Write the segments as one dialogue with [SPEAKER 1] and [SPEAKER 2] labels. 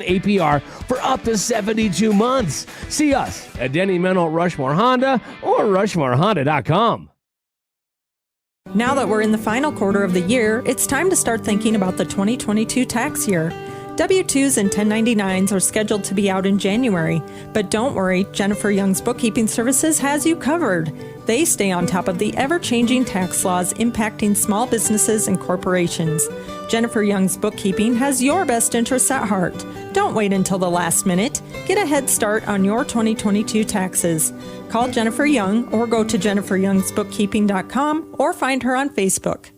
[SPEAKER 1] APR for up to 72 months. See us at Denny Menno Rushmore Honda or RushmoreHonda.com.
[SPEAKER 2] Now that we're in the final quarter of the year, it's time to start thinking about the 2022 tax year. W-2s and 1099s are scheduled to be out in January, but don't worry, Jennifer Young's Bookkeeping Services has you covered. They stay on top of the ever-changing tax laws impacting small businesses and corporations. Jennifer Young's Bookkeeping has your best interests at heart. Don't wait until the last minute. Get a head start on your 2022 taxes. Call Jennifer Young or go to jenniferyoungsbookkeeping.com or find her on Facebook.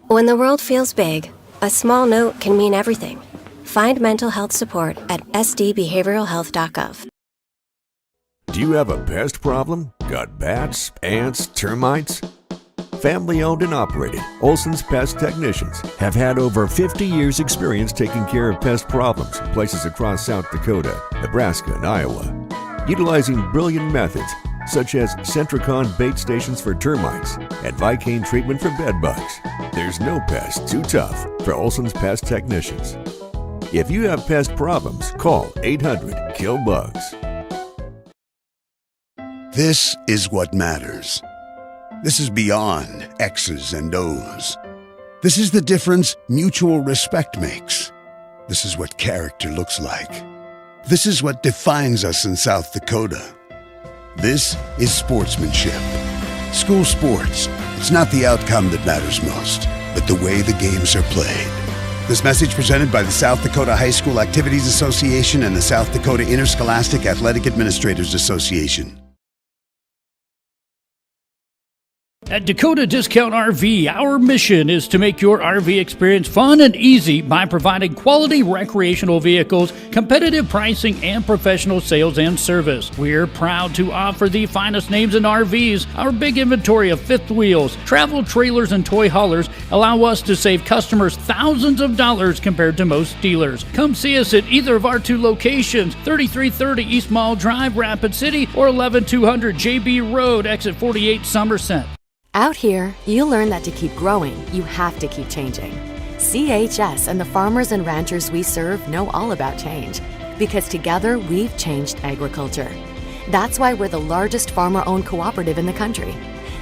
[SPEAKER 3] When the world feels big, a small note can mean everything. Find mental health support at sdbehavioralhealth.gov.
[SPEAKER 4] Do you have a pest problem? Got bats, ants, termites? Family-owned and operated, Olson's Pest Technicians have had over 50 years' experience taking care of pest problems in places across South Dakota, Nebraska, and Iowa. Utilizing brilliant methods such as Centricon bait stations for termites and Vicane treatment for bed bugs. There's no pest too tough for Olson's Pest Technicians. If you have pest problems, call 800-KILL-BUGS.
[SPEAKER 5] This is what matters. This is beyond X's and O's. This is the difference mutual respect makes. This is what character looks like. This is what defines us in South Dakota. This is sportsmanship. School sports, it's not the outcome that matters most, but the way the games are played. This message presented by the South Dakota High School Activities Association and the South Dakota Interscholastic Athletic Administrators Association.
[SPEAKER 6] At Dakota Discount RV, our mission is to make your RV experience fun and easy by providing quality recreational vehicles, competitive pricing, and professional sales and service. We're proud to offer the finest names in RVs. Our big inventory of fifth wheels, travel trailers, and toy haulers allow us to save customers thousands of dollars compared to most dealers. Come see us at either of our two locations, 3330 East Mall Drive, Rapid City, or 11200 JB Road, exit 48, Somerset.
[SPEAKER 7] Out here, you learn that to keep growing, you have to keep changing. CHS and the farmers and ranchers we serve know all about change, because together we've changed agriculture. That's why we're the largest farmer-owned cooperative in the country.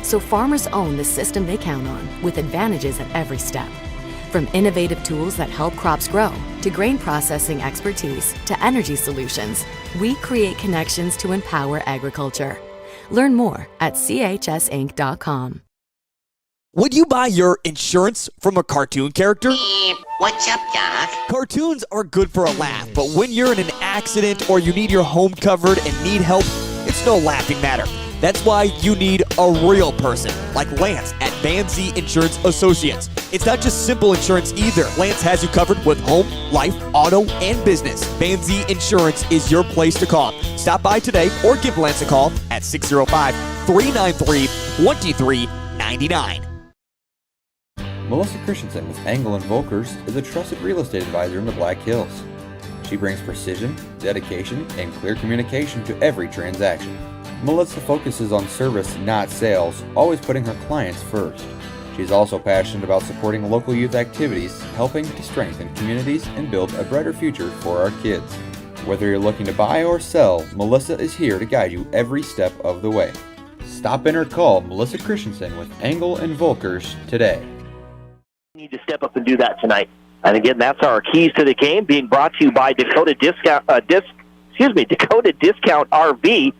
[SPEAKER 7] So farmers own the system they count on, with advantages at every step. From innovative tools that help crops grow, to grain processing expertise, to energy solutions, we create connections to empower agriculture. Learn more at chsinc.com.
[SPEAKER 8] Would you buy your insurance from a cartoon character?
[SPEAKER 9] What's up, Doc?
[SPEAKER 8] Cartoons are good for a laugh, but when you're in an accident or you need your home covered and need help, it's no laughing matter. That's why you need a real person, like Lance at Van Z Insurance Associates. It's not just simple insurance either. Lance has you covered with home, life, auto, and business. Van Z Insurance is your place to call. Stop by today or give Lance a call at 605-393-2399.
[SPEAKER 10] Melissa Christensen with Engel & Volkers is a trusted real estate advisor in the Black Hills. She brings precision, dedication, and clear communication to every transaction. Melissa focuses on service, not sales, always putting her clients first. She's also passionate about supporting local youth activities, helping to strengthen communities and build a brighter future for our kids. Whether you're looking to buy or sell, Melissa is here to guide you every step of the way. Stop in or call Melissa Christensen with Engel & Volkers today.
[SPEAKER 11] Need to step up and do that tonight. And again, that's our keys to the game, being brought to you by Dakota Discount RV.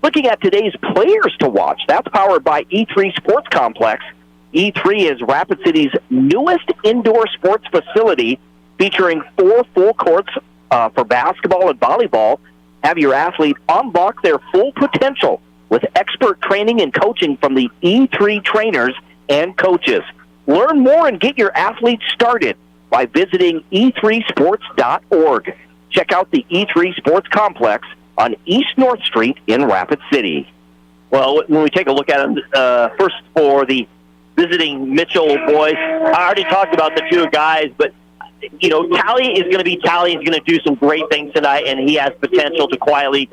[SPEAKER 11] Looking at today's players to watch, that's powered by E3 Sports Complex. E3 is Rapid City's newest indoor sports facility, featuring 4 full courts for basketball and volleyball. Have your athlete unlock their full potential with expert training and coaching from the E3 trainers and coaches. Learn more and get your athletes started by visiting e3sports.org. Check out the E3 Sports Complex on East North Street in Rapid City. Well, when we take a look at them, first for the visiting Mitchell boys, I already talked about the two guys, but, Tally is going to be Tally. He's going to do some great things tonight, and he has potential to quietly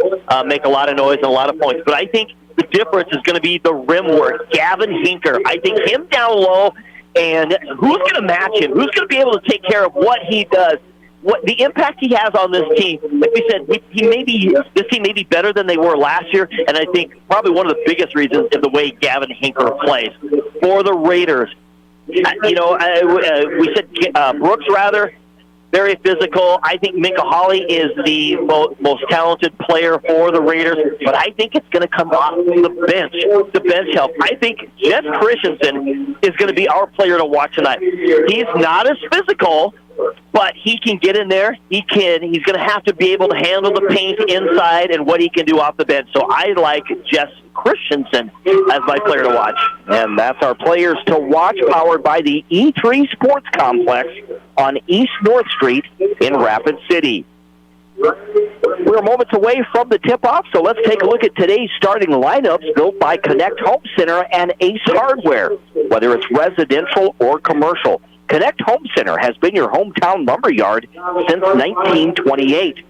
[SPEAKER 11] make a lot of noise and a lot of points. But I think the difference is going to be the rim work. Gavin Hinker, I think him down low, and who's going to match him? Who's going to be able to take care of what he does? What the impact he has on this team? Like we said, this team may be better than they were last year, and I think probably one of the biggest reasons is the way Gavin Hinker plays for the Raiders. We said Brooks rather very physical. I think Minka Hawley is the most talented player for the Raiders, but I think it's going to come off the bench. The bench help. I think Jess Christensen is going to be our player to watch tonight. He's not as physical, but he can get in there. He's going to have to be able to handle the paint inside and what he can do off the bench. So I like Jess Christensen as my player to watch. And that's our players to watch, powered by the E3 Sports Complex on East North Street in Rapid City. We're moments away from the tip-off, so let's take a look at today's starting lineups built by Connect Home Center and Ace Hardware, whether it's residential or commercial. Connect Home Center has been your hometown lumber yard since 1928.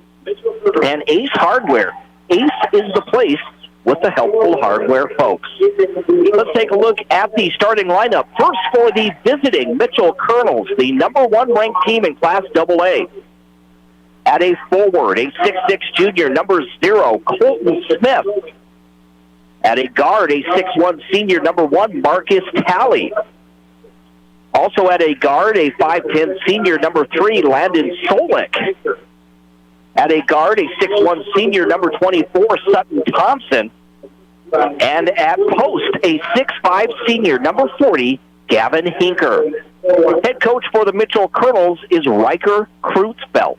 [SPEAKER 11] And Ace Hardware. Ace is the place with the helpful hardware folks. Let's take a look at the starting lineup. First for the visiting Mitchell Kernels, the number 1 ranked team in Class AA. At a forward, a 6'6 junior, number 0, Colton Smith. At a guard, a 6'1 senior, number 1, Marcus Talley. Also at a guard, a 5'10 senior, number 3, Landon Solik. At a guard, a 6'1 senior, number 24, Sutton Thompson. And at post, a 6'5 senior, number 40, Gavin Hinker. Head coach for the Mitchell Kernels is Riker Kreutzbelt.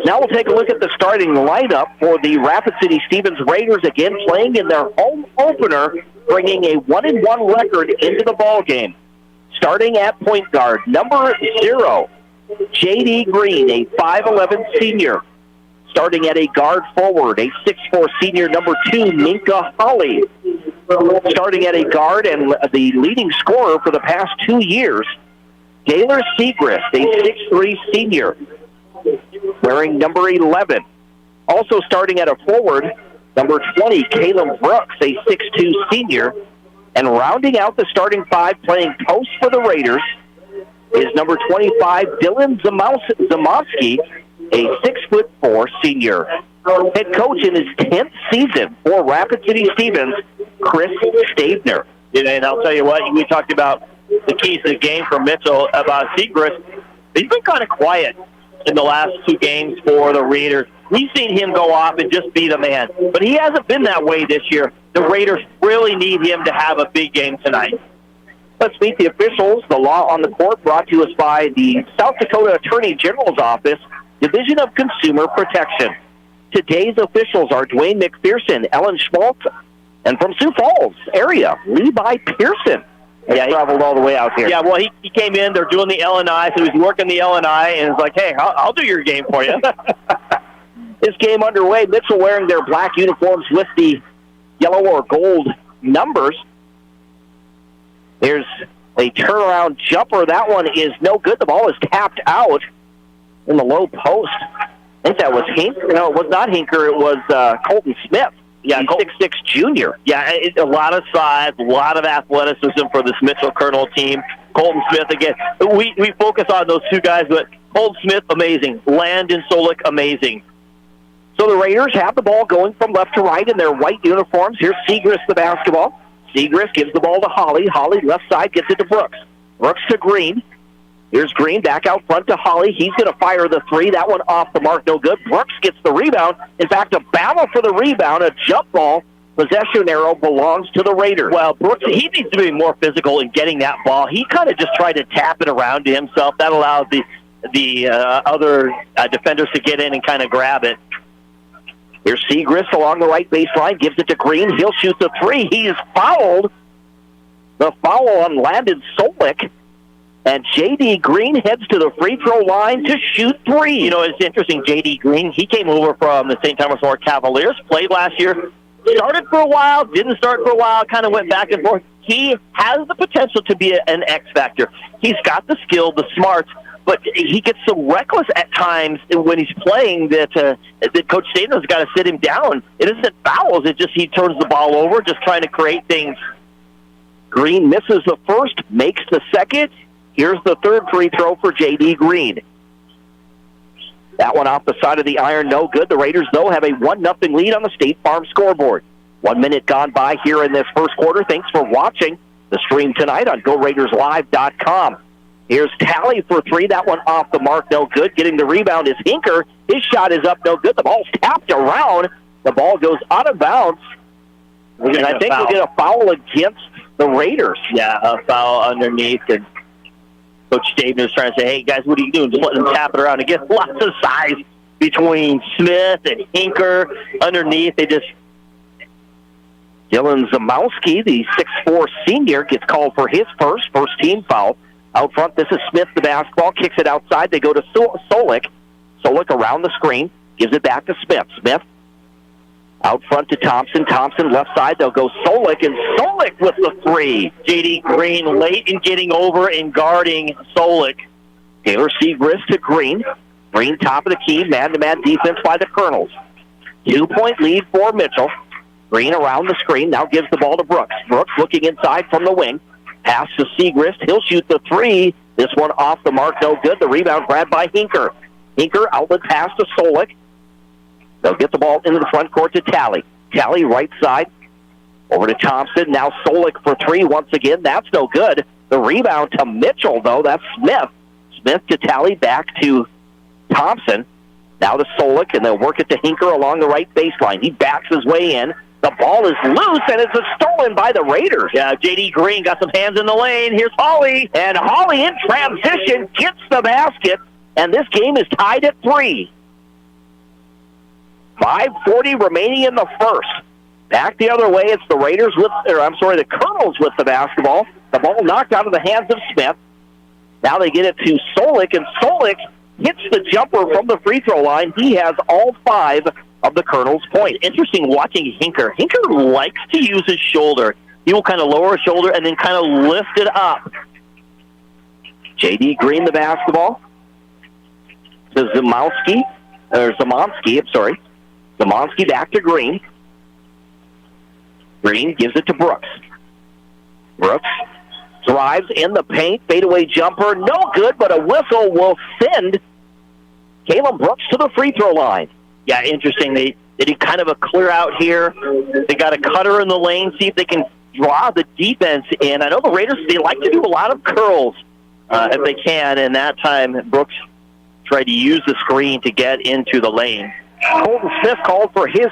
[SPEAKER 11] Now we'll take a look at the starting lineup for the Rapid City Stevens Raiders, again playing in their home opener, bringing a 1-1 record into the ballgame. Starting at point guard, number 0, J.D. Green, a 5'11 senior. Starting at a guard forward, a 6'4 senior, number 2, Minka Hawley. Starting at a guard and the leading scorer for the past 2 years, Taylor Segrist, a 6'3 senior, wearing number 11. Also starting at a forward, number 20, Caleb Brooks, a 6'2 senior. And rounding out the starting 5, playing post for the Raiders, is number 25, Dylan Zamowski, a 6'4 senior. Head coach in his 10th season for Rapid City Stevens, Chris Stabner.
[SPEAKER 12] And I'll tell you what, we talked about the keys to the game for Mitchell, about Segrist. He's been kind of quiet in the last 2 games for the Raiders. We've seen him go off and just be the man, but he hasn't been that way this year. The Raiders really need him to have a big game tonight.
[SPEAKER 11] Let's meet the officials. The law on the court brought to us by the South Dakota Attorney General's Office, Division of Consumer Protection. Today's officials are Dwayne McPherson, Ellen Schmaltz, and from Sioux Falls area, Levi Pearson. He traveled all the way out here.
[SPEAKER 12] Yeah, well, he came in. They're doing the L&I, so he's working the L&I, and it's like, hey, I'll do your game for you.
[SPEAKER 11] This game underway. Mitchell wearing their black uniforms with the yellow or gold numbers. There's a turnaround jumper. That one is no good. The ball is tapped out in the low post. I think that was Hinker. No, it was not Hinker. It was Colton Smith. Yeah, 6'6 junior.
[SPEAKER 12] Yeah, a lot of size, a lot of athleticism for this Mitchell Kernel team. Colton Smith, again, we focus on those 2 guys, but Colton Smith, amazing. Landon Solik, amazing.
[SPEAKER 11] So the Raiders have the ball going from left to right in their white uniforms. Here's Segrist, the basketball. Segrist gives the ball to Hawley. Hawley, left side, gets it to Brooks. Brooks to Green. Here's Green back out front to Hawley. He's going to fire the 3. That one off the mark, no good. Brooks gets the rebound. In fact, a battle for the rebound, a jump ball. Possession arrow belongs to the Raiders.
[SPEAKER 12] Well, Brooks, he needs to be more physical in getting that ball. He kind of just tried to tap it around to himself. That allowed the other defenders to get in and kind of grab it.
[SPEAKER 11] Here's Segrist along the right baseline, gives it to Green. He'll shoot the 3. He is fouled. The foul on Landon Solik. And J.D. Green heads to the free throw line to shoot 3.
[SPEAKER 12] You know, it's interesting, J.D. Green, he came over from the St. Thomas More Cavaliers, played last year, Started for a while, didn't start for a while, kind of went back and forth. He has the potential to be an X factor. He's got the skill, the smarts, but he gets so reckless at times when he's playing that Coach Staten's got to sit him down. It isn't fouls, it just he turns the ball over, just trying to create things. Green misses the first, makes the second. Here's the third free throw for J.D. Green. That one off the side of the iron, no good. The Raiders, though, have a 1-0 lead on the State Farm scoreboard. 1 minute gone by here in this first quarter. Thanks for watching the stream tonight on GoRaidersLive.com. Here's Talley for three. That one off the mark, no good. Getting the rebound is Hinker. His shot is up, no good. The ball's tapped around. The ball goes out of bounds. And I think we'll get a foul against the Raiders.
[SPEAKER 13] Yeah, a foul underneath. And Coach David was trying to say, hey, guys, what are you doing? Just letting them tap it around. Again, lots of size between Smith and Hinker. Underneath, they just...
[SPEAKER 11] Dylan Zamowski, the 6'4 senior, gets called for his first team foul. Out front, this is Smith, the basketball, kicks it outside. They go to Solik. Solik around the screen, gives it back to Smith. Smith out front to Thompson. Thompson left side, they'll go Solik, and Solik with the three.
[SPEAKER 13] J.D. Green late in getting over and guarding Solik.
[SPEAKER 11] Taylor Segrist to Green. Green top of the key, man-to-man defense by the Kernels. 2-point lead for Mitchell. Green around the screen, now gives the ball to Brooks. Brooks looking inside from the wing. Pass to Segrist. He'll shoot the three. This one off the mark, no good. The rebound grabbed by Hinker. Hinker, outlet pass to Solik. They'll get the ball into the front court to Talley. Talley right side. Over to Thompson. Now Solik for three once again. That's no good. The rebound to Mitchell, though. That's Smith. Smith to Talley, back to Thompson. Now to Solik, and they'll work it to Hinker along the right baseline. He backs his way in. The ball is loose, and it's stolen by the Raiders.
[SPEAKER 13] Yeah, J.D. Green got some hands in the lane. Here's Hawley.
[SPEAKER 11] And Hawley in transition gets the basket, and this game is tied at 3. 5:40 remaining in the first. Back the other way, it's the Raiders the Kernels with the basketball. The ball knocked out of the hands of Smith. Now they get it to Solik, and Solik hits the jumper from the free throw line. He has all 5 of the Kernels' points.
[SPEAKER 13] Interesting watching Hinker. Hinker likes to use his shoulder. He will kind of lower his shoulder and then kind of lift it up.
[SPEAKER 11] J.D. Green, the basketball. To Zamowski. Zamowski back to Green. Green gives it to Brooks. Brooks drives in the paint. Fadeaway jumper. No good, but a whistle will send Caleb Brooks to the free throw line.
[SPEAKER 13] Yeah, interesting. They did kind of a clear out here. They got a cutter in the lane, see if they can draw the defense in. I know the Raiders, they like to do a lot of curls if they can, and that time Brooks tried to use the screen to get into the lane.
[SPEAKER 11] Colton Smith called for his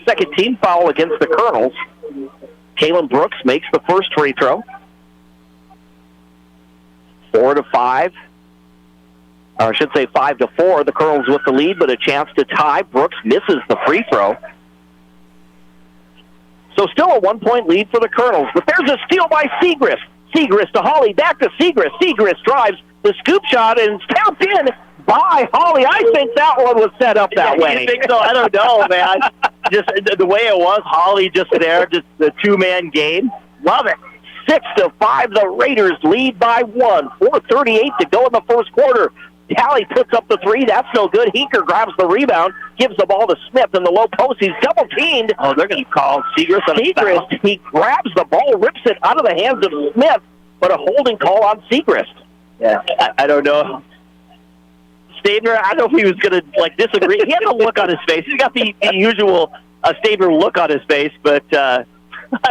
[SPEAKER 11] second team foul against the Kernels. Caleb Brooks makes the first free throw. 4-5. Or I should say 5-4. The Kernels with the lead, but a chance to tie. Brooks misses the free throw. So still a 1-point lead for the Kernels. But there's a steal by Segrist. Segrist to Hawley, back to Segrist. Segrist drives the scoop shot and tapped in by Hawley. I think that one was set up that way.
[SPEAKER 13] You think so? I don't know, man. Just the way it was, Hawley just there, just the two-man game.
[SPEAKER 11] Love it. 6-5, the Raiders lead by 1. 4:38 to go in the first quarter. Talley puts up the three. That's no good. Hinker grabs the rebound, gives the ball to Smith in the low post. He's double-teamed.
[SPEAKER 13] Oh, they're going to call Segrist.
[SPEAKER 11] He grabs the ball, rips it out of the hands of Smith, but a holding call on Segrist.
[SPEAKER 13] Yeah, I don't know. Stabner, I don't know if he was going to disagree. He had a look on his face. He's got the usual Stabner look on his face, but I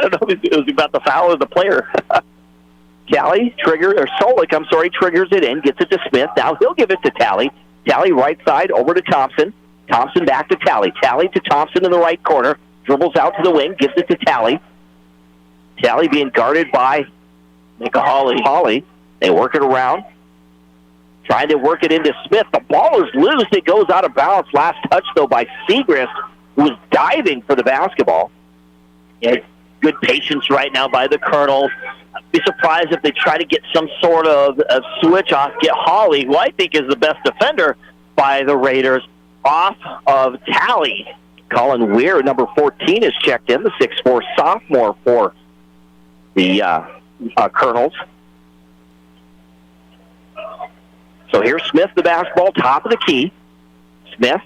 [SPEAKER 13] don't know if it was about the foul or the player.
[SPEAKER 11] Solik triggers it in, gets it to Smith. Now he'll give it to Talley. Talley right side over to Thompson. Thompson back to Talley. Talley to Thompson in the right corner. Dribbles out to the wing, gives it to Talley. Talley being guarded by Hawley. They work it around. Trying to work it into Smith. The ball is loose. It goes out of bounds. Last touch, though, by Segrist, who was diving for the basketball.
[SPEAKER 13] Yeah, good patience right now by the Kernels. I'd be surprised if they try to get some sort of switch off, get Hawley, who I think is the best defender by the Raiders, off of Talley.
[SPEAKER 11] Colin Weir, number 14, is checked in, the 6'4" sophomore for the Kernels. So here's Smith, the basketball, top of the key. Smith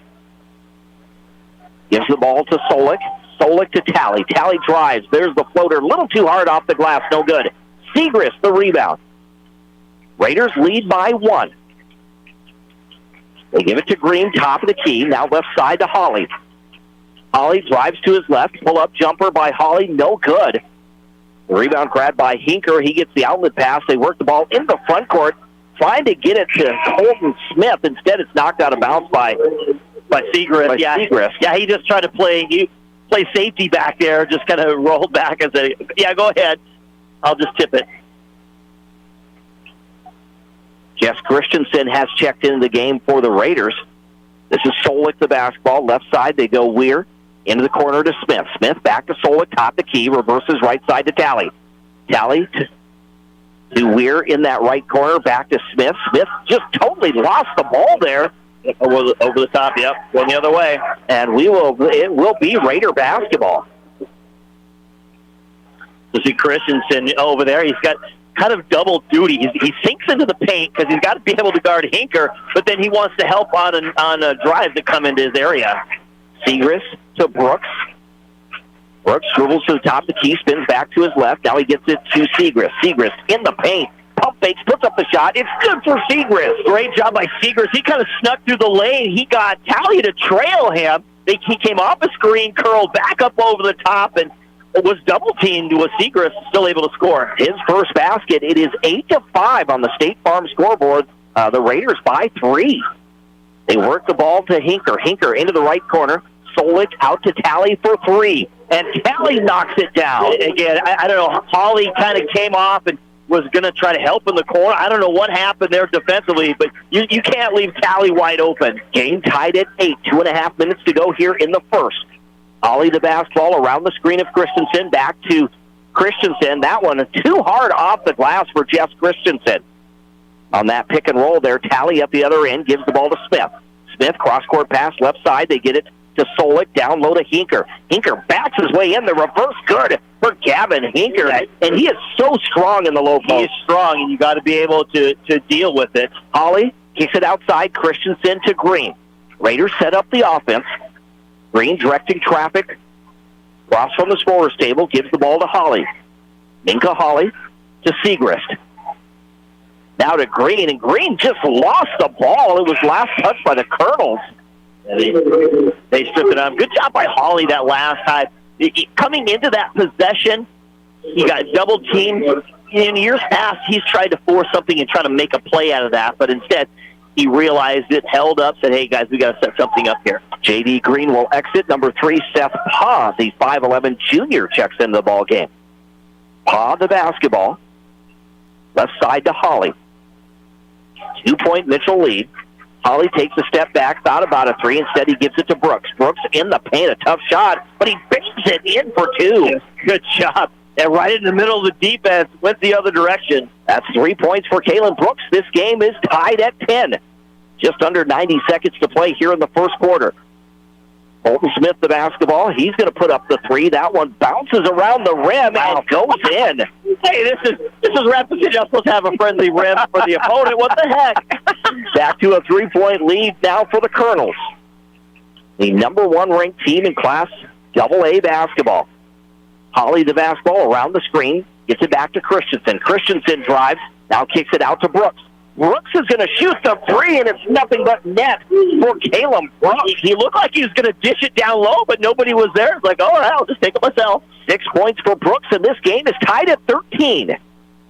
[SPEAKER 11] gives the ball to Solik. Solik to Talley. Talley drives. There's the floater. A little too hard off the glass. No good. Segrist, the rebound. Raiders lead by 1. They give it to Green, top of the key. Now left side to Hawley. Hawley drives to his left. Pull-up jumper by Hawley. No good. The rebound grabbed by Hinker. He gets the outlet pass. They work the ball in the front court, trying to get it to Colton Smith. Instead, it's knocked out of bounds by Segrist. Segrist.
[SPEAKER 12] Yeah, he just tried to play safety back there, just kind of rolled back and said, yeah, go ahead. I'll just tip it.
[SPEAKER 11] Jess Christensen has checked into the game for the Raiders. This is Solik, the basketball. Left side, they go Weir. Into the corner to Smith. Smith back to Solik, top the key. Reverses right side to Talley. Talley to Weir in that right corner. Back to Smith. Smith just totally lost the ball there.
[SPEAKER 12] Over the top, yep. Going the other way.
[SPEAKER 11] And it will be Raider basketball.
[SPEAKER 12] You see Christensen over there. He's got kind of double duty. He sinks into the paint because he's got to be able to guard Hinker, but then he wants to help on a drive to come into his area.
[SPEAKER 11] Segrist to Brooks. Brooks dribbles to the top of the key, spins back to his left. Now he gets it to Segrist. Segrist in the paint. Pump fakes, puts up the shot. It's good for Segrist.
[SPEAKER 12] Great job by Segrist. He kind of snuck through the lane. He got Talley to trail him. He came off a screen, curled back up over the top, and was double-teamed with Segrist, still able to score.
[SPEAKER 11] His first basket. It is 8-5 on the State Farm scoreboard. The Raiders by 3. They work the ball to Hinker. Hinker into the right corner. Solik out to Talley for 3. And Talley knocks it down.
[SPEAKER 12] Again, I don't know. Hawley kind of came off and was going to try to help in the corner. I don't know what happened there defensively, but you can't leave Talley wide open.
[SPEAKER 11] Game tied at 8. 2.5 minutes to go here in the first. Ollie the basketball around the screen of Christensen. Back to Christensen. That one too hard off the glass for Jess Christensen. On that pick and roll there, Talley up the other end, gives the ball to Smith. Smith, cross-court pass, left side. They get it to Solik, down low to Hinker. Hinker backs his way in. The reverse good for Gavin Hinker. And he is so strong in the low post.
[SPEAKER 12] He is strong, and you got to be able to deal with it.
[SPEAKER 11] Holly kicks it outside. Christensen to Green. Raiders set up the offense. Green directing traffic. Cross from the scorer's table, gives the ball to Holly. Minka Holly to Segrist. Now to Green, and Green just lost the ball. It was last touched by the Kernels.
[SPEAKER 12] They stripped it on. Good job by Hawley that last time. Coming into that possession, he got double teamed. In years past, he's tried to force something and try to make a play out of that, but instead he realized it, held up, said, hey, guys, we got to set something up here.
[SPEAKER 11] J.D. Green will exit. Number 3, Seth Pa, the 5'11 junior, checks into the ball game. Pa, the basketball. Left side to Holly. 2-point Mitchell lead. Holly takes a step back, thought about a 3. Instead, he gives it to Brooks. Brooks in the paint, a tough shot, but he bangs it in for 2.
[SPEAKER 12] Good job. And right in the middle of the defense, went the other direction.
[SPEAKER 11] That's 3 points for Kalen Brooks. This game is tied at 10. Just under 90 seconds to play here in the first quarter. Colton Smith, the basketball. He's going to put up the 3. That one bounces around the rim and goes in.
[SPEAKER 12] Hey, this is Rapid City. I'm supposed to have a friendly rim for the opponent. What the heck?
[SPEAKER 11] Back to a 3-point lead now for the Kernels. The number 1 ranked team in Class AA basketball. Holly, the basketball, around the screen. Gets it back to Christensen. Christensen drives. Now kicks it out to Brooks. Brooks is going to shoot the 3, and it's nothing but net for Caleb Brooks.
[SPEAKER 12] He looked like he was going to dish it down low, but nobody was there. It's like, all right, I'll just take it myself.
[SPEAKER 11] 6 points for Brooks, and this game is tied at 13.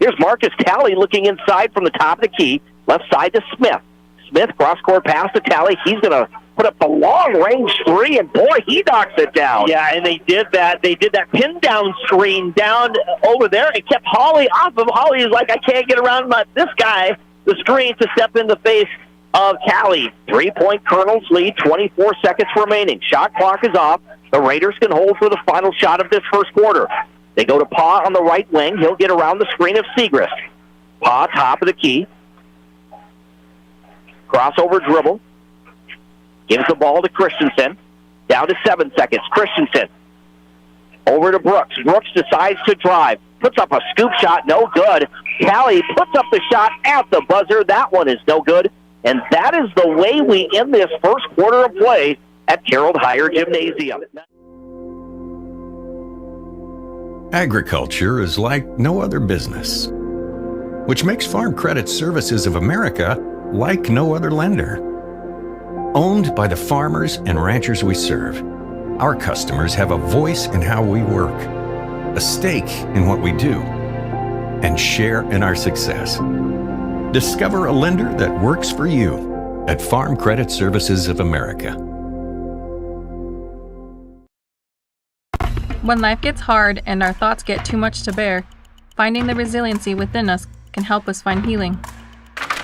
[SPEAKER 11] Here's Marcus Talley looking inside from the top of the key. Left side to Smith. Smith, cross-court pass to Talley. He's going to put up the long-range 3, and boy, he knocks it down.
[SPEAKER 12] Yeah, and they did that. They did that pin-down screen down over there and kept Holly off of. Holly is like, I can't get around this guy. The screen to step in the face of Talley.
[SPEAKER 11] 3-point Kernels lead, 24 seconds remaining. Shot clock is off. The Raiders can hold for the final shot of this first quarter. They go to Pa on the right wing. He'll get around the screen of Segrist. Pa, top of the key. Crossover dribble. Gives the ball to Christensen. Down to 7 seconds. Christensen over to Brooks. Brooks decides to drive. Puts up a scoop shot. No good. Callie puts up the shot at the buzzer. That one is no good. And that is the way we end this first quarter of play at Carroll Higher Gymnasium.
[SPEAKER 14] Agriculture is like no other business, which makes Farm Credit Services of America like no other lender. Owned by the farmers and ranchers we serve, our customers have a voice in how we work, a stake in what we do, and share in our success. Discover a lender that works for you at Farm Credit Services of America.
[SPEAKER 15] When life gets hard and our thoughts get too much to bear, finding the resiliency within us can help us find healing.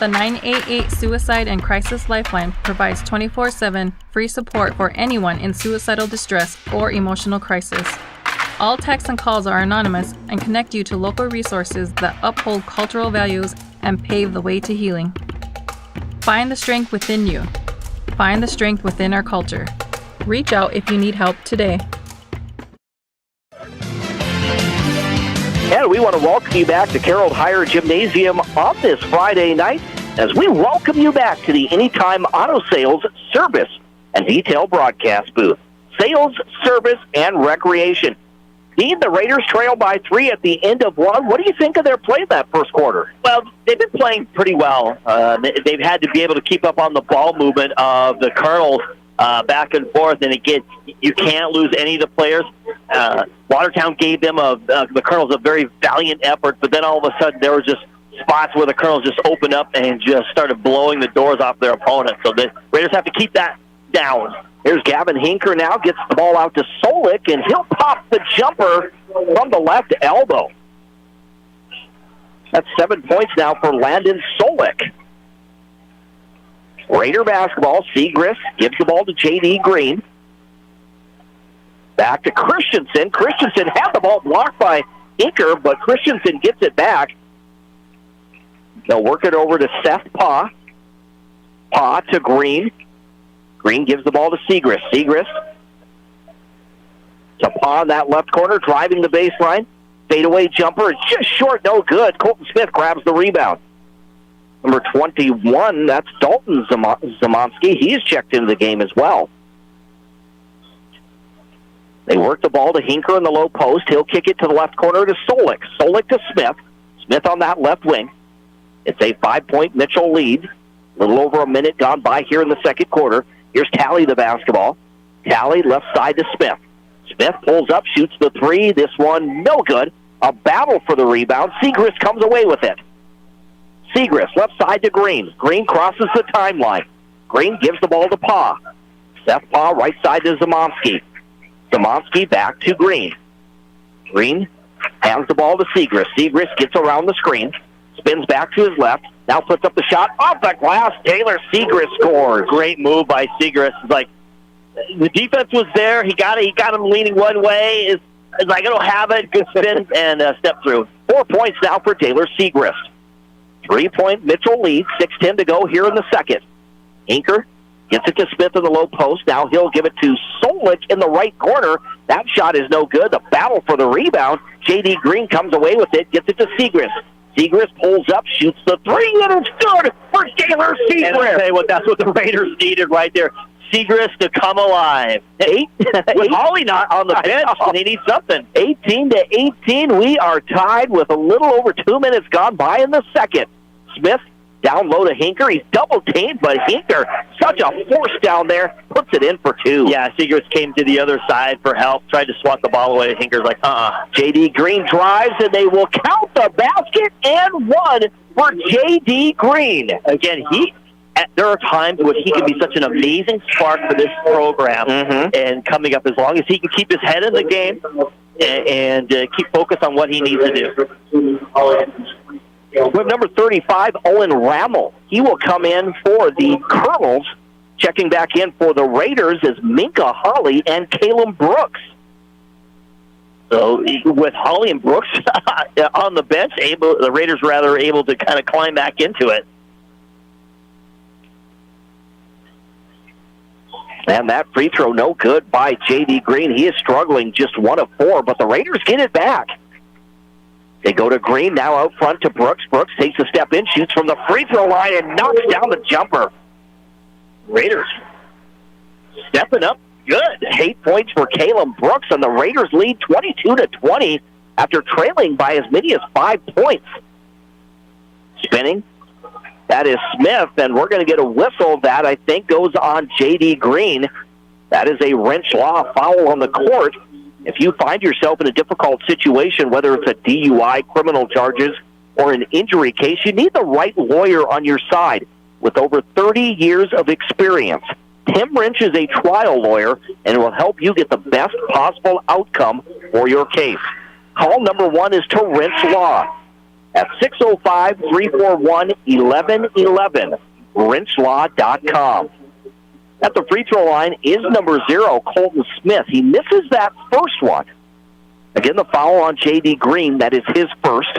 [SPEAKER 15] The 988 Suicide and Crisis Lifeline provides 24/7 free support for anyone in suicidal distress or emotional crisis. All texts and calls are anonymous and connect you to local resources that uphold cultural values and pave the way to healing. Find the strength within you. Find the strength within our culture. Reach out if you need help today.
[SPEAKER 11] And we want to welcome you back to Carroll Higher Gymnasium on this Friday night as we welcome you back to the Anytime Auto Sales Service and Detail Broadcast booth. Sales, service, and recreation. Dean, the Raiders trail by 3 at the end of 1. What do you think of their play that first quarter?
[SPEAKER 12] Well, they've been playing pretty well. They've had to be able to keep up on the ball movement of the Kernels back and forth, and again, you can't lose any of the players. Watertown gave them the Kernels a very valiant effort, but then all of a sudden there were just spots where the Kernels just opened up and just started blowing the doors off their opponents. So the Raiders have to keep that down.
[SPEAKER 11] Here's Gavin Hinker now, gets the ball out to Solik, and he'll pop the jumper from the left elbow. That's 7 points now for Landon Solik. Raider basketball. Segrist gives the ball to J.D. Green. Back to Christensen. Christensen had the ball blocked by Hinker, but Christensen gets it back. They'll work it over to Seth Paw. Paw to Green. Green gives the ball to Segrist. Segrist to Paw in that left corner, driving the baseline. Fadeaway jumper, just short, no good. Colton Smith grabs the rebound. Number 21, that's Dalton Zamonsky. He's checked into the game as well. They work the ball to Hinker in the low post. He'll kick it to the left corner to Solik. Solik to Smith. Smith on that left wing. It's a 5-point Mitchell lead. A little over a minute gone by here in the second quarter. Here's Talley the basketball. Talley left side to Smith. Smith pulls up, shoots the three. This one no good. A battle for the rebound. Segrist comes away with it. Segrist left side to Green. Green crosses the timeline. Green gives the ball to Paw. Seth Paw right side to Zamonsky. Zamonsky back to Green. Green hands the ball to Segrist. Segrist gets around the screen. Spins back to his left. Now puts up the shot off the glass. Taylor Segrist scores.
[SPEAKER 12] Great move by Segrist. It's like the defense was there. He got him leaning one way. It's like, I don't have it. Good spin and step through.
[SPEAKER 11] 4 points now for Taylor Segrist. 3-point Mitchell lead. 6:10 to go here in the second. Hinker gets it to Smith in the low post. Now he'll give it to Solik in the right corner. That shot is no good. The battle for the rebound. J.D. Green comes away with it. Gets it to Segrist. Segrist pulls up, shoots the three, and it's good for Taylor Segrist.
[SPEAKER 12] And I'll tell you what, that's what the Raiders needed right there. Segrist to come alive. With Hawley not on the bench, they need something.
[SPEAKER 11] 18-18, we are tied with a little over 2 minutes gone by in the second. Smith down low to Hinker. He's double-teamed, but Hinker, such a force down there, puts it in for two.
[SPEAKER 12] Yeah, Segrist came to the other side for help, tried to swat the ball away. Hinker's like,
[SPEAKER 11] J.D. Green drives, and they will count the basket and one for J.D. Green.
[SPEAKER 12] Again, there are times when he can be such an amazing spark for this program, and coming up as long as he can keep his head in the game and keep focused on what he needs to do.
[SPEAKER 11] We have number 35, Owen Rammel. He will come in for the Kernels. Checking back in for the Raiders is Minka Hawley and Caleb Brooks.
[SPEAKER 12] So with Hawley and Brooks on the bench, the Raiders rather able to kind of climb back into it.
[SPEAKER 11] And that free throw no good by J.D. Green. He is struggling, just 1 of 4, but the Raiders get it back. They go to Green, now out front to Brooks. Brooks takes a step in, shoots from the free throw line, and knocks down the jumper. Raiders stepping up good. 8 points for Caleb Brooks, and the Raiders lead 22-20 after trailing by as many as 5 points. Spinning. That is Smith, and we're going to get a whistle that I think goes on J.D. Green. That is a wrench law foul on the court. If you find yourself in a difficult situation, whether it's a DUI, criminal charges, or an injury case, you need the right lawyer on your side with over 30 years of experience. Tim Wrench is a trial lawyer and will help you get the best possible outcome for your case. Call number 1 is to Wrench Law at 605-341-1111, wrenchlaw.com. At the free throw line is number 0, Colton Smith. He misses that first one. Again, the foul on J.D. Green. That is his first.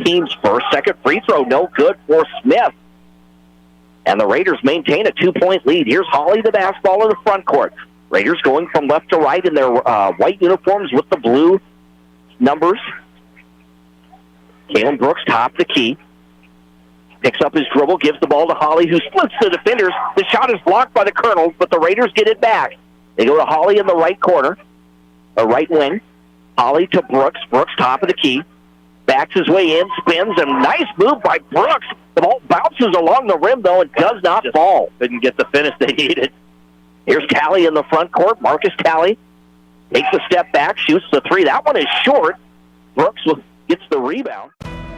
[SPEAKER 11] Team's first. Second free throw, no good for Smith. And the Raiders maintain a 2-point lead. Here's Hawley, the basketball in the front court. Raiders going from left to right in their white uniforms with the blue numbers. Caleb Brooks, top the key. Picks up his dribble, gives the ball to Hawley, who splits the defenders. The shot is blocked by the Kernels, but the Raiders get it back. They go to Hawley in the right corner, the right wing. Hawley to Brooks. Brooks, top of the key. Backs his way in, spins, and nice move by Brooks. The ball bounces along the rim, though, and does not fall.
[SPEAKER 12] Didn't get the finish they needed.
[SPEAKER 11] Here's Talley in the front court. Marcus Talley takes a step back, shoots the 3. That one is short. Brooks gets the rebound.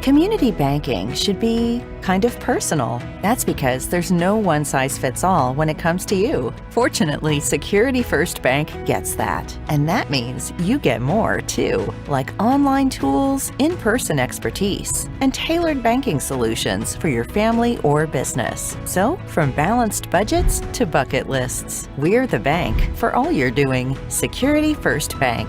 [SPEAKER 16] Community banking should be kind of personal. That's because there's no one-size-fits-all when it comes to you. Fortunately, Security First Bank gets that. And that means you get more, too, like online tools, in-person expertise, and tailored banking solutions for your family or business. So, from balanced budgets to bucket lists, we're the bank for all you're doing. Security First Bank.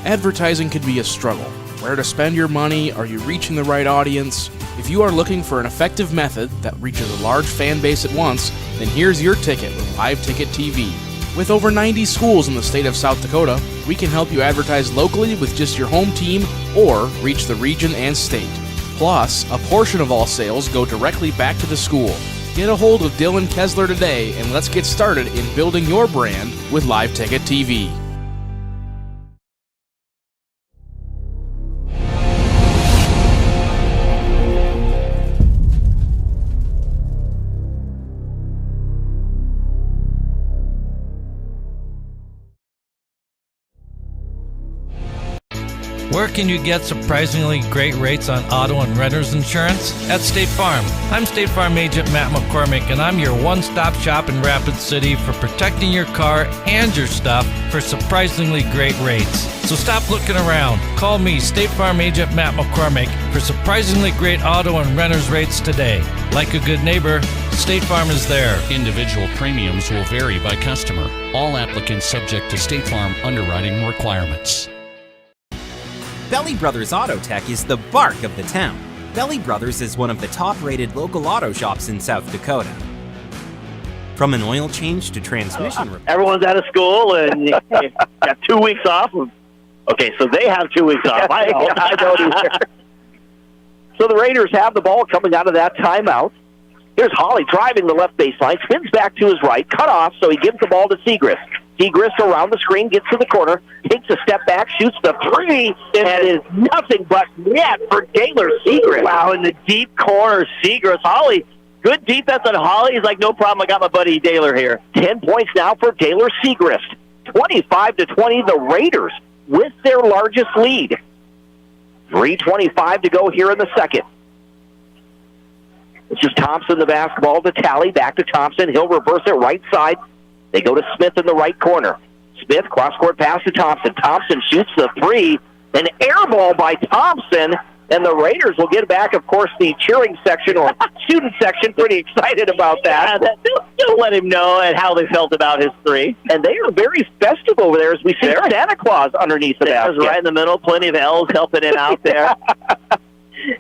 [SPEAKER 17] Advertising can be a struggle. Where to spend your money? Are you reaching the right audience? If you are looking for an effective method that reaches a large fan base at once, then here's your ticket with Live Ticket TV. With over 90 schools in the state of South Dakota, we can help you advertise locally with just your home team or reach the region and state. Plus, a portion of all sales go directly back to the school. Get a hold of Dylan Kessler today and let's get started in building your brand with Live Ticket TV.
[SPEAKER 18] Where can you get surprisingly great rates on auto and renter's insurance? At State Farm. I'm State Farm Agent Matt McCormick, and I'm your one-stop shop in Rapid City for protecting your car and your stuff for surprisingly great rates. So stop looking around. Call me, State Farm Agent Matt McCormick, for surprisingly great auto and renter's rates today. Like a good neighbor, State Farm is there.
[SPEAKER 19] Individual premiums will vary by customer. All applicants subject to State Farm underwriting requirements.
[SPEAKER 20] Belly Brothers Auto Tech is the bark of the town. Belly Brothers is one of the top-rated local auto shops in South Dakota. From an oil change to transmission repair.
[SPEAKER 12] Everyone's out of school and got 2 weeks off. Okay, so they have 2 weeks off. I don't either.
[SPEAKER 11] So the Raiders have the ball coming out of that timeout. Here's Hawley driving the left baseline, spins back to his right, cut off, so he gives the ball to Segrist. Segrist around the screen, gets to the corner, takes a step back, shoots the 3, and is nothing but net for Taylor Segrist.
[SPEAKER 12] Wow, in the deep corner, Segrist. Hawley, good defense on Hawley. He's like, no problem, I got my buddy Taylor here.
[SPEAKER 11] 10 points now for Taylor Segrist. 25-20, the Raiders with their largest lead. 3:25 to go here in the second. It's just Thompson, the basketball to Talley, back to Thompson. He'll reverse it right side. They go to Smith in the right corner. Smith, cross-court pass to Thompson. Thompson shoots the 3. An air ball by Thompson, and the Raiders will get back, of course, the cheering section or student section. Pretty excited about that.
[SPEAKER 12] They'll let him know and how they felt about his 3.
[SPEAKER 11] And they are very festive over there as we see Santa Claus underneath the basket.
[SPEAKER 12] Right in the middle, plenty of elves helping him out there.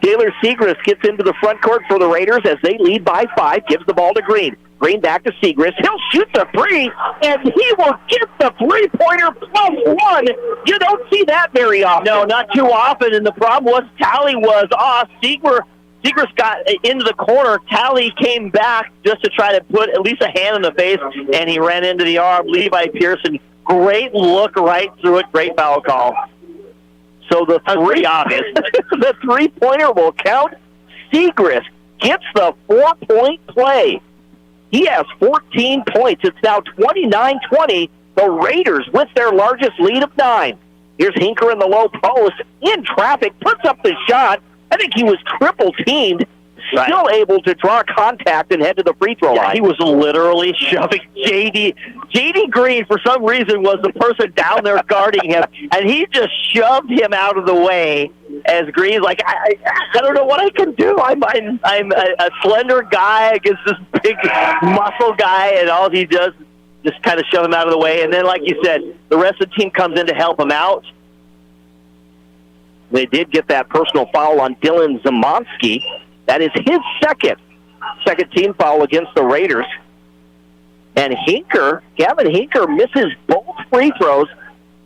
[SPEAKER 11] Taylor Segrist gets into the front court for the Raiders as they lead by 5, gives the ball to Green. Green back to Segrist. He'll shoot the three, and he will get the three-pointer +1. You don't see that very often.
[SPEAKER 12] No, not too often, and the problem was Talley was off. Segrist got into the corner. Talley came back just to try to put at least a hand in the face, and he ran into the arm. Levi Pearson, great look right through it. Great foul call.
[SPEAKER 11] So the the three-pointer will count. Segrist gets the 4-point play. He has 14 points. It's now 29-20. The Raiders with their largest lead of 9. Here's Hinker in the low post. In traffic, puts up the shot. I think he was triple-teamed.
[SPEAKER 12] Right.
[SPEAKER 11] Still able to draw contact and head to the free throw line.
[SPEAKER 12] He was literally shoving J.D. Green, for some reason, was the person down there guarding him, and he just shoved him out of the way as Green's like, I don't know what I can do. I'm a slender guy against this big muscle guy, and all he does is just kind of shove him out of the way. And then, like you said, the rest of the team comes in to help him out.
[SPEAKER 11] They did get that personal foul on Dylan Zemanski. That is his second team foul against the Raiders. And Gavin Hinker misses both free throws,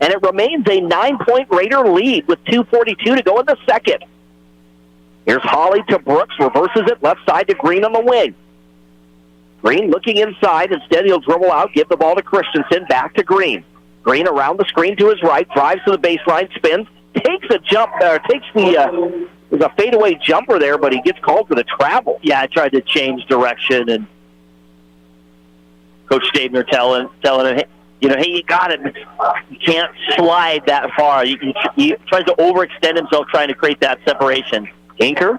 [SPEAKER 11] and it remains a 9-point Raider lead with 2:42 to go in the second. Here's Hawley to Brooks, reverses it left side to Green on the wing. Green looking inside. Instead, he'll dribble out, give the ball to Christensen, back to Green. Green around the screen to his right, drives to the baseline, spins, takes the there's a fadeaway jumper there, but he gets called for the travel.
[SPEAKER 12] Yeah, I tried to change direction, and Coach Stabner telling him, hey, you got it. You can't slide that far. He tries to overextend himself trying to create that separation.
[SPEAKER 11] Hinker,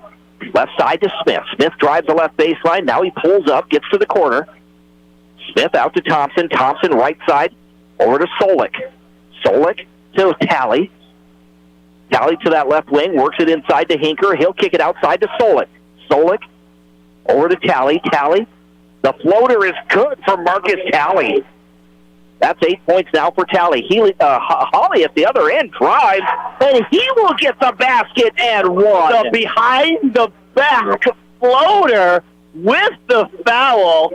[SPEAKER 11] left side to Smith. Smith drives the left baseline. Now he pulls up, gets to the corner. Smith out to Thompson. Thompson right side over to Solik. Solik to Talley. Talley to that left wing, works it inside to Hinker. He'll kick it outside to Solik. Solik over to Talley. Talley, the floater is good for Marcus Talley. That's 8 points now for Talley. Hawley at the other end drives, and he will get the basket and one.
[SPEAKER 12] The behind the back floater with the foul.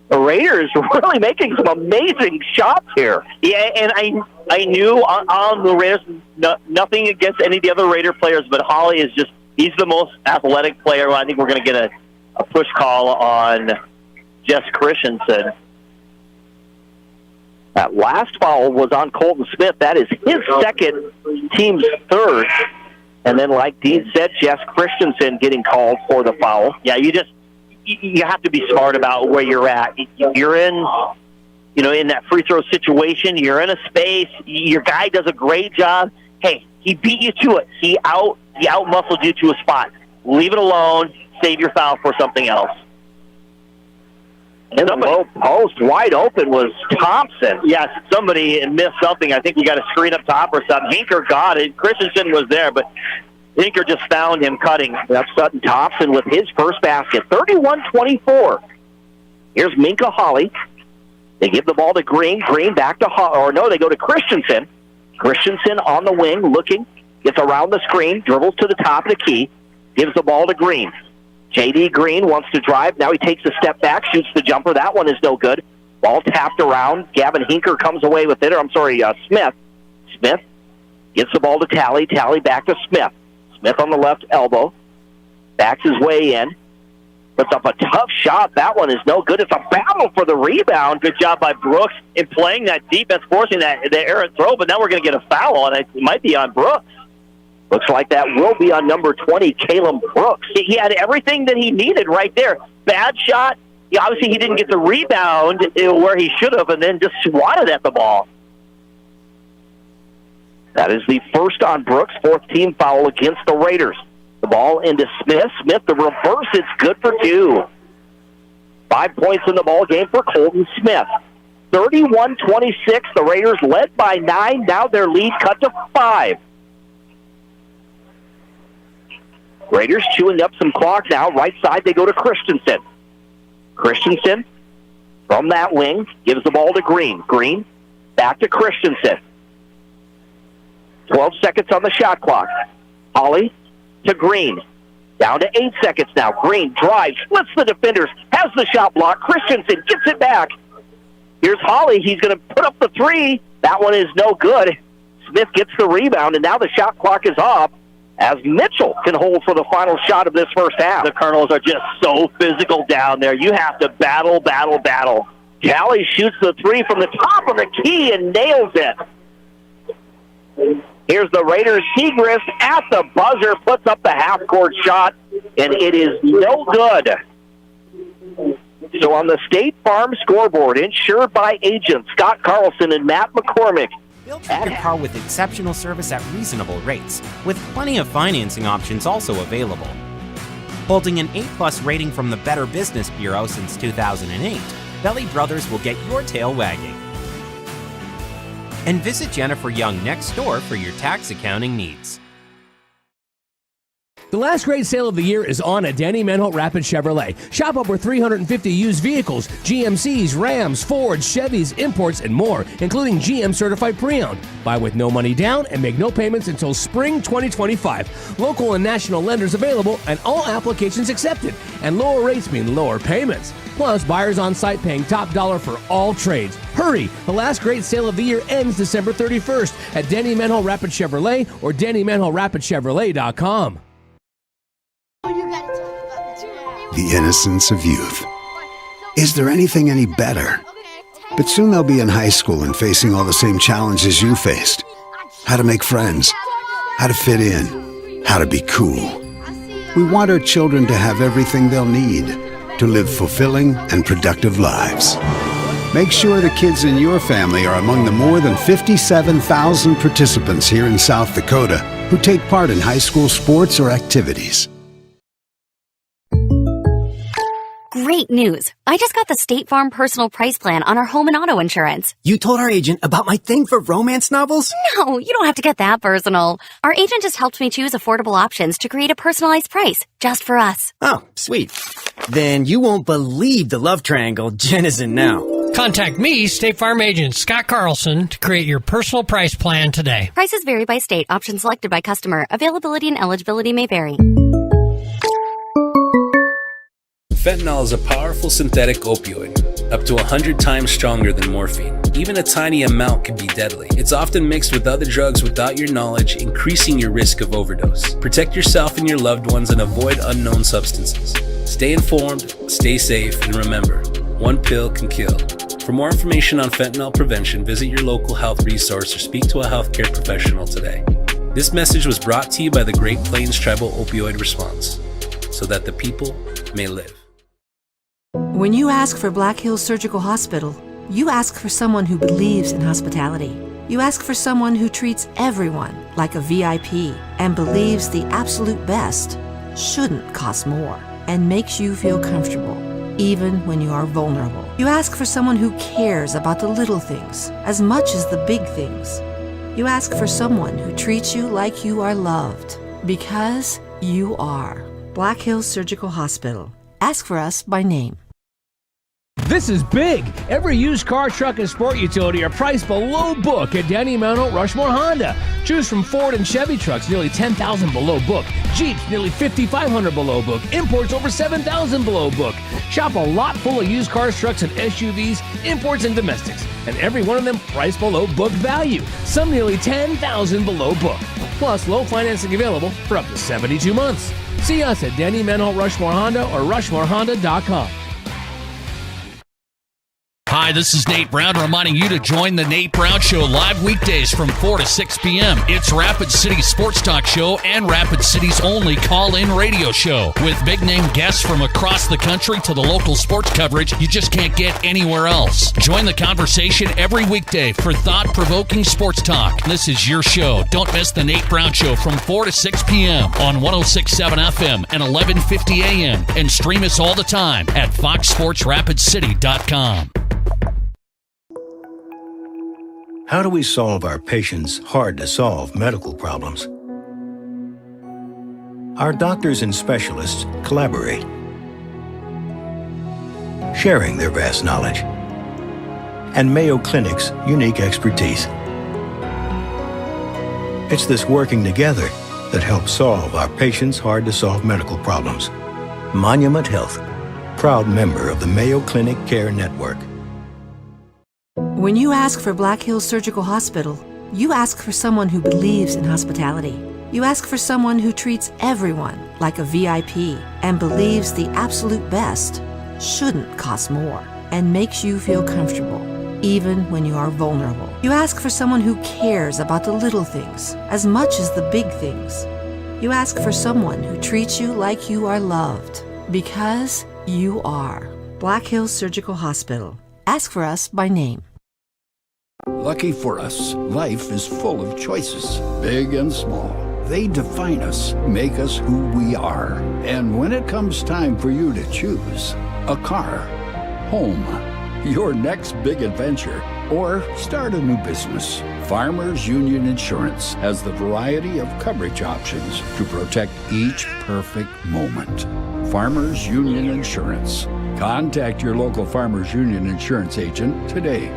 [SPEAKER 11] The Raiders really making some amazing shots here.
[SPEAKER 12] Yeah, and I knew on the Raiders, nothing against any of the other Raider players, but Hawley is he's the most athletic player. I think we're going to get a push call on Jess Christensen.
[SPEAKER 11] That last foul was on Colton Smith. That is his second, team's third. And then, like Dean said, Jess Christensen getting called for the foul.
[SPEAKER 12] Yeah, you have to be smart about where you're at. You're in that free throw situation. You're in a space. Your guy does a great job. Hey, he beat you to it. He out-muscled you to a spot. Leave it alone. Save your foul for something else.
[SPEAKER 11] In the low post, wide open was Thompson.
[SPEAKER 12] Yes, somebody missed something. I think he got a screen up top or something. Hinker got it. Christensen was there, but Hinker just found him cutting.
[SPEAKER 11] That's Sutton Thompson with his first basket. 31-24. Here's Minka Hawley. They give the ball to Green. Green back to they go to Christensen. Christensen on the wing, looking, gets around the screen, dribbles to the top of the key, gives the ball to Green. J.D. Green wants to drive. Now he takes a step back, shoots the jumper. That one is no good. Ball tapped around. Gavin Hinker comes away with it. Smith. Smith gets the ball to Talley. Talley back to Smith. Smith on the left elbow. Backs his way in. Puts up a tough shot. That one is no good. It's a battle for the rebound.
[SPEAKER 12] Good job by Brooks in playing that defense, forcing the errant throw, but now we're going to get a foul, and it might be on Brooks.
[SPEAKER 11] Looks like that will be on number 20, Caleb Brooks.
[SPEAKER 12] He had everything that he needed right there. Bad shot. Obviously, he didn't get the rebound where he should have, and then just swatted at the ball.
[SPEAKER 11] That is the first on Brooks, fourth team foul against the Raiders. The ball into Smith. Smith, the reverse, it's good for 2. 5 points in the ball game for Colton Smith. 31-26, the Raiders led by 9. Now their lead cut to 5. Raiders chewing up some clock now. Right side, they go to Christensen. Christensen, from that wing, gives the ball to Green. Green, back to Christensen. 12 seconds on the shot clock. Hawley to Green. Down to 8 seconds now. Green drives, splits the defenders, has the shot blocked. Christensen gets it back. Here's Holly. He's going to put up the three. That one is no good. Smith gets the rebound, and now the shot clock is off as Mitchell can hold for the final shot of this first half.
[SPEAKER 12] The Kernels are just so physical down there. You have to battle.
[SPEAKER 11] Callie shoots the three from the top of the key and nails it. Here's the Raiders. Segrist at the buzzer, puts up the half-court shot, and it is no good. So on the State Farm scoreboard, insured by agents Scott Carlson and Matt McCormick.
[SPEAKER 20] Build your car with exceptional service at reasonable rates, with plenty of financing options also available. Holding an A+ rating from the Better Business Bureau since 2008, Belly Brothers will get your tail wagging. And visit Jennifer Young next door for your tax accounting needs.
[SPEAKER 1] The last great sale of the year is on at Danny Menholt Rapid Chevrolet. Shop over 350 used vehicles, GMCs, Rams, Fords, Chevys, imports, and more, including GM certified pre-owned. Buy with no money down and make no payments until spring 2025. Local and national lenders available and all applications accepted. And lower rates mean lower payments. Plus, buyers on site paying top dollar for all trades. Hurry! The last great sale of the year ends December 31st at Danny Menholt Rapid Chevrolet or DannyMenholtRapidChevrolet.com.
[SPEAKER 5] The innocence of youth. Is there anything any better? But soon they'll be in high school and facing all the same challenges you faced. How to make friends, how to fit in, how to be cool. We want our children to have everything they'll need to live fulfilling and productive lives. Make sure the kids in your family are among the more than 57,000 participants here in South Dakota who take part in high school sports or activities.
[SPEAKER 21] Great news! I just got the State Farm personal price plan on our home and auto insurance.
[SPEAKER 22] You told our agent about my thing for romance novels?
[SPEAKER 21] No, you don't have to get that personal. Our agent just helped me choose affordable options to create a personalized price just for us.
[SPEAKER 22] Oh, sweet. Then you won't believe the love triangle Jen is in now.
[SPEAKER 23] Contact me, State Farm agent Scott Carlson, to create your personal price plan today.
[SPEAKER 21] Prices vary by state. Options selected by customer. Availability and eligibility may vary.
[SPEAKER 24] Fentanyl is a powerful synthetic opioid, up to 100 times stronger than morphine. Even a tiny amount can be deadly. It's often mixed with other drugs without your knowledge, increasing your risk of overdose. Protect yourself and your loved ones and avoid unknown substances. Stay informed, stay safe, and remember, one pill can kill. For more information on fentanyl prevention, visit your local health resource or speak to a healthcare professional today. This message was brought to you by the Great Plains Tribal Opioid Response, so that the people may live.
[SPEAKER 25] When you ask for Black Hills Surgical Hospital, you ask for someone who believes in hospitality. You ask for someone who treats everyone like a VIP and believes the absolute best shouldn't cost more and makes you feel comfortable, even when you are vulnerable. You ask for someone who cares about the little things as much as the big things. You ask for someone who treats you like you are loved, because you are. Black Hills Surgical Hospital. Ask for us by name.
[SPEAKER 1] This is big. Every used car, truck, and sport utility are priced below book at Danny Menholt Rushmore Honda. Choose from Ford and Chevy trucks, nearly $10,000 below book. Jeeps, nearly $5,500 below book. Imports, over $7,000 below book. Shop a lot full of used cars, trucks, and SUVs, imports, and domestics. And every one of them priced below book value. Some nearly $10,000 below book. Plus, low financing available for up to 72 months. See us at Danny Menholt Rushmore Honda or RushmoreHonda.com.
[SPEAKER 19] Hi, this is Nate Brown reminding you to join the Nate Brown Show live weekdays from 4 to 6 p.m. It's Rapid City's sports talk show and Rapid City's only call-in radio show with big-name guests from across the country to the local sports coverage you just can't get anywhere else. Join the conversation every weekday for thought-provoking sports talk. This is your show. Don't miss the Nate Brown Show from 4 to 6 p.m. on 106.7 FM and 1150 a.m. and stream us all the time at foxsportsrapidcity.com.
[SPEAKER 26] How do we solve our patients' hard-to-solve medical problems? Our doctors and specialists collaborate, sharing their vast knowledge and Mayo Clinic's unique expertise. It's this working together that help solve our patients' hard-to-solve medical problems. Monument Health, proud member of the Mayo Clinic Care Network.
[SPEAKER 25] When you ask for Black Hills Surgical Hospital, you ask for someone who believes in hospitality. You ask for someone who treats everyone like a VIP and believes the absolute best shouldn't cost more and makes you feel comfortable, even when you are vulnerable. You ask for someone who cares about the little things as much as the big things. You ask for someone who treats you like you are loved, because you are. Black Hills Surgical Hospital. Ask for us by name.
[SPEAKER 2] Lucky for us, life is full of choices, big and small. They define us, make us who we are. And when it comes time for you to choose, a car, home, your next big adventure, or start a new business, Farmers Union Insurance has the variety of coverage options to protect each perfect moment. Farmers Union Insurance. Contact your local Farmers Union Insurance agent today.